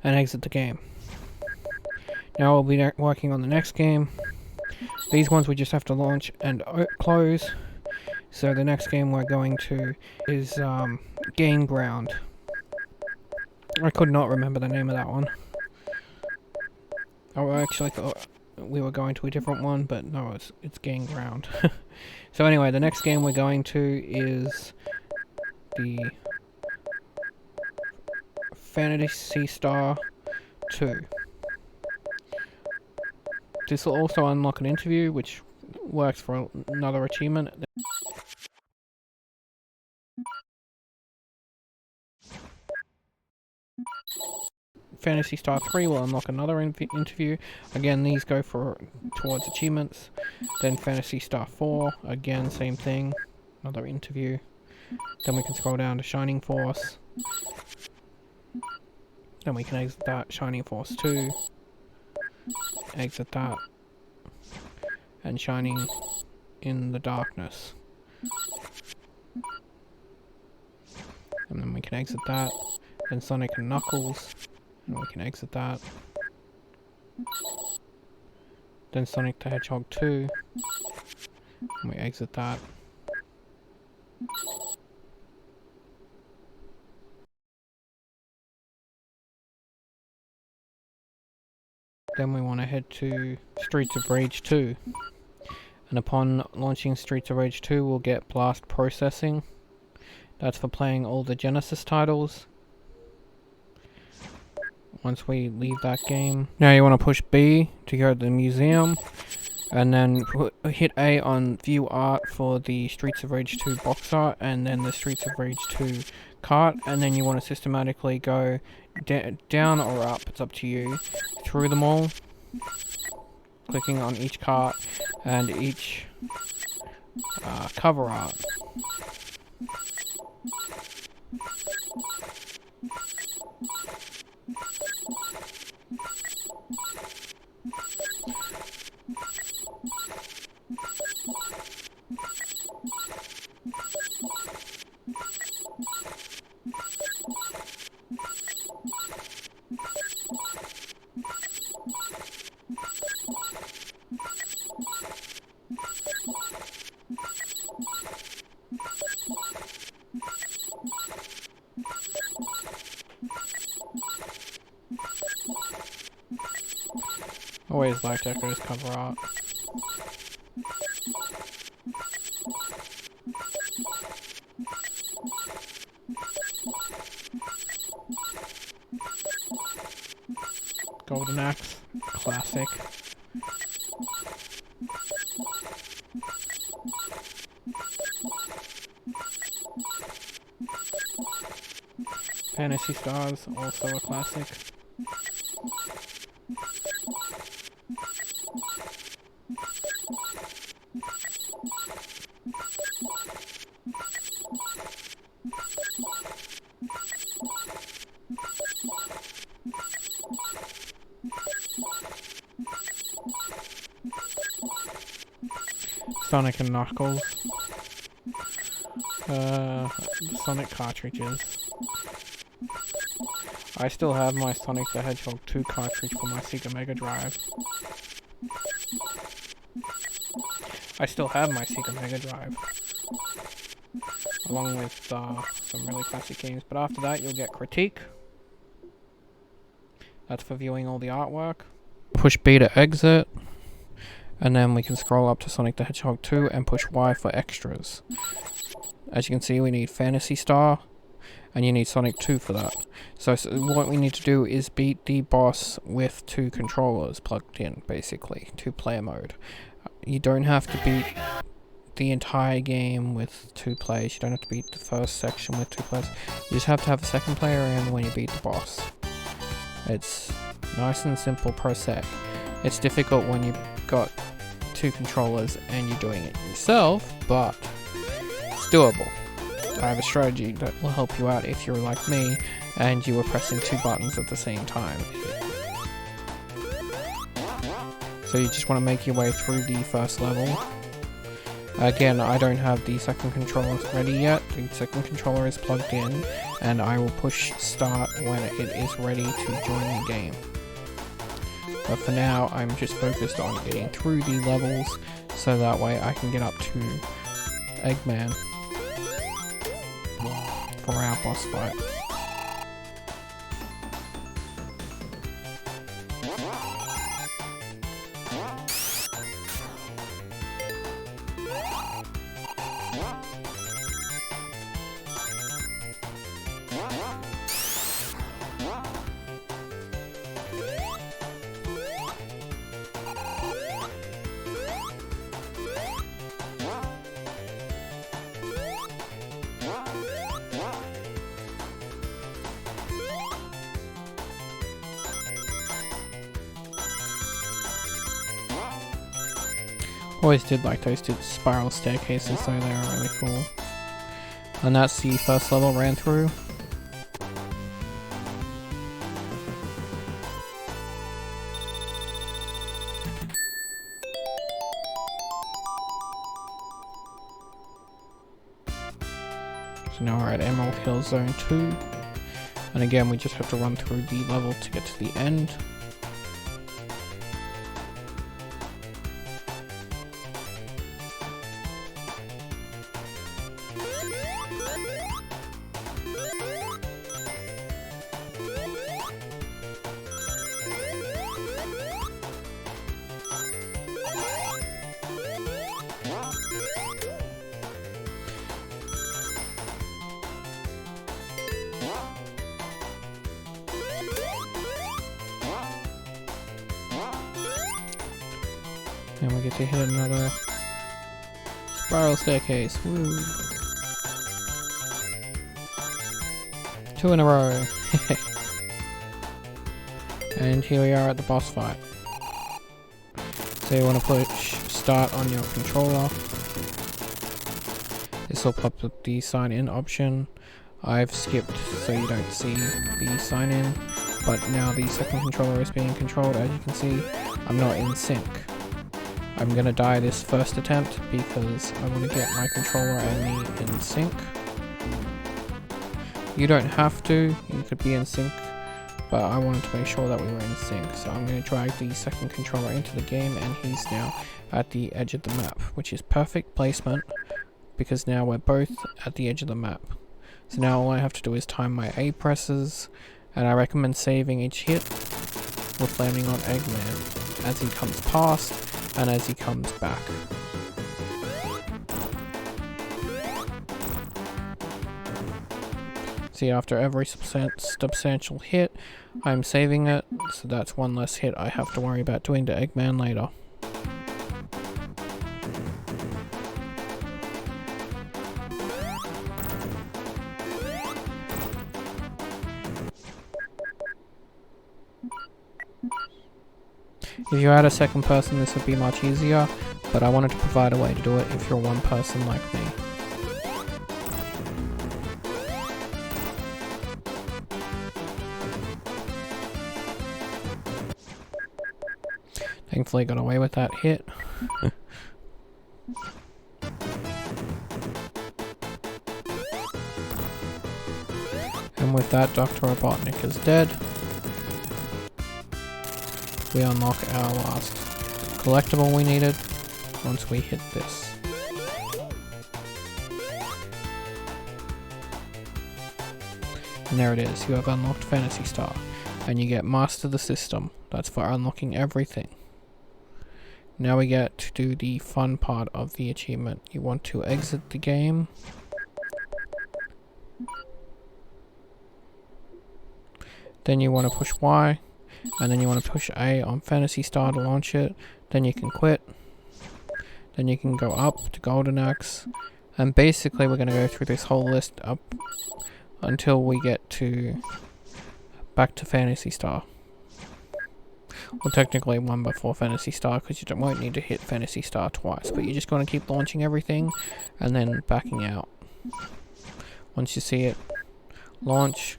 and exit the game. Now we'll be working on the next game. These ones we just have to launch and close. So the next game we're going to is Game Ground. I could not remember the name of that one. I actually thought we were going to a different one, but no, it's Game Ground. So anyway, the next game we're going to is the Phantasy Star 2. This will also unlock an interview, which works for another achievement. Phantasy Star 3 will unlock another interview. Again, these go towards achievements. Then Phantasy Star 4, again, same thing. Another interview. Then we can scroll down to Shining Force. Then we can exit that. Shining Force 2. Exit that. And Shining in the Darkness. And then we can exit that. Then Sonic and Knuckles. And we can exit that. Then Sonic the Hedgehog 2. And we exit that. Then we want to head to Streets of Rage 2. And upon launching Streets of Rage 2, we'll get Blast Processing. That's for playing all the Genesis titles. Once we leave that game. Now you want to push B to go to the museum. And then hit A on View Art for the Streets of Rage 2 box art. And then the Streets of Rage 2 cart. And then you want to systematically go down or up, it's up to you, through them all. Clicking on each cart and each cover art. Always liked Ecco's cover art. Golden Axe, classic. Fantasy Stars, also a classic. Sonic and Knuckles. The Sonic cartridges. I still have my Sonic the Hedgehog 2 cartridge for my Sega MegaDrive. I still have my Sega MegaDrive. Along with some really classic games. But after that you'll get Critique. That's for viewing all the artwork. Push B to exit. And then we can scroll up to Sonic the Hedgehog 2 and push Y for extras. As you can see, we need Phantasy Star, and you need Sonic 2 for that. So what we need to do is beat the boss with 2 controllers plugged in, basically, 2-player mode. You don't have to beat the entire game with 2 players. You don't have to beat the first section with 2 players. You just have to have a second player in when you beat the boss. It's nice and simple per se. It's difficult when you've got 2 controllers and you're doing it yourself, but it's doable. I have a strategy that will help you out if you're like me and you were pressing 2 buttons at the same time. So you just want to make your way through the first level. Again, I don't have the second controller ready yet. The second controller is plugged in, and I will push start when it is ready to join the game. But for now, I'm just focused on getting through the levels, so that way I can get up to Eggman for our boss fight. Always did like those 2 spiral staircases, though they are really cool. And that's the first level ran through. So now we're at Emerald Hill Zone 2. And again, we just have to run through the level to get to the end. And we get to hit another spiral staircase. Woo! 2 in a row. And here we are at the boss fight. So you want to push start on your controller. This will pop up the sign in option. I've skipped so you don't see the sign in, but now the second controller is being controlled. As you can see, I'm not in sync. I'm gonna die this first attempt because I want to get my controller and me in sync. You don't have to, you could be in sync, but I wanted to make sure that we were in sync. So I'm going to drag the second controller into the game, and he's now at the edge of the map, which is perfect placement because now we're both at the edge of the map. So now all I have to do is time my A presses, and I recommend saving each hit with landing on Eggman as he comes past and as he comes back. See, after every substantial hit, I'm saving it, so that's one less hit I have to worry about doing to Eggman later. If you had a second person, this would be much easier, but I wanted to provide a way to do it if you're one person like me. Thankfully got away with that hit. And with that, Dr. Robotnik is dead. We unlock our last collectible we needed once we hit this. And there it is, you have unlocked Phantasy Star, and you get Master the System. That's for unlocking everything. Now we get to do the fun part of the achievement. You want to exit the game. Then you want to push Y. And then you want to push A on Phantasy Star to launch it. Then you can quit. Then you can go up to Golden Axe. And basically we're going to go through this whole list up until we get to back to Phantasy Star. Well, technically one before Fantasy Star, because you won't need to hit Fantasy Star twice, but you're just going to keep launching everything and then backing out. Once you see it launch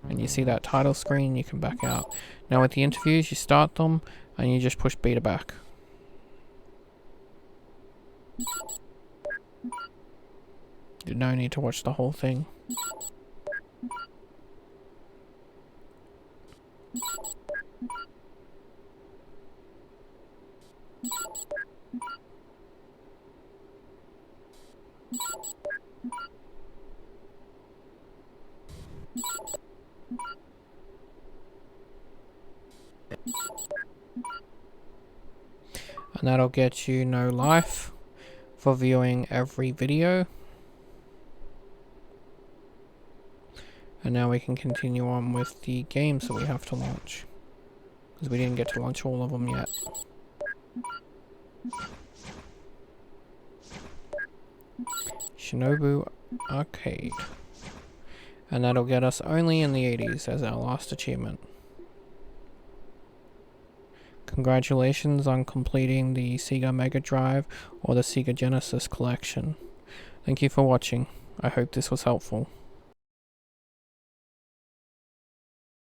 and you see that title screen, you can back out. Now with the interviews, you start them and you just push beta back. You no need to watch the whole thing. And that'll get you no life for viewing every video. And now we can continue on with the games that we have to launch, because we didn't get to launch all of them yet. Shinobi Arcade. And that'll get us only in the 80s as our last achievement. Congratulations on completing the Sega MegaDrive or the Sega Genesis collection. Thank you for watching. I hope this was helpful.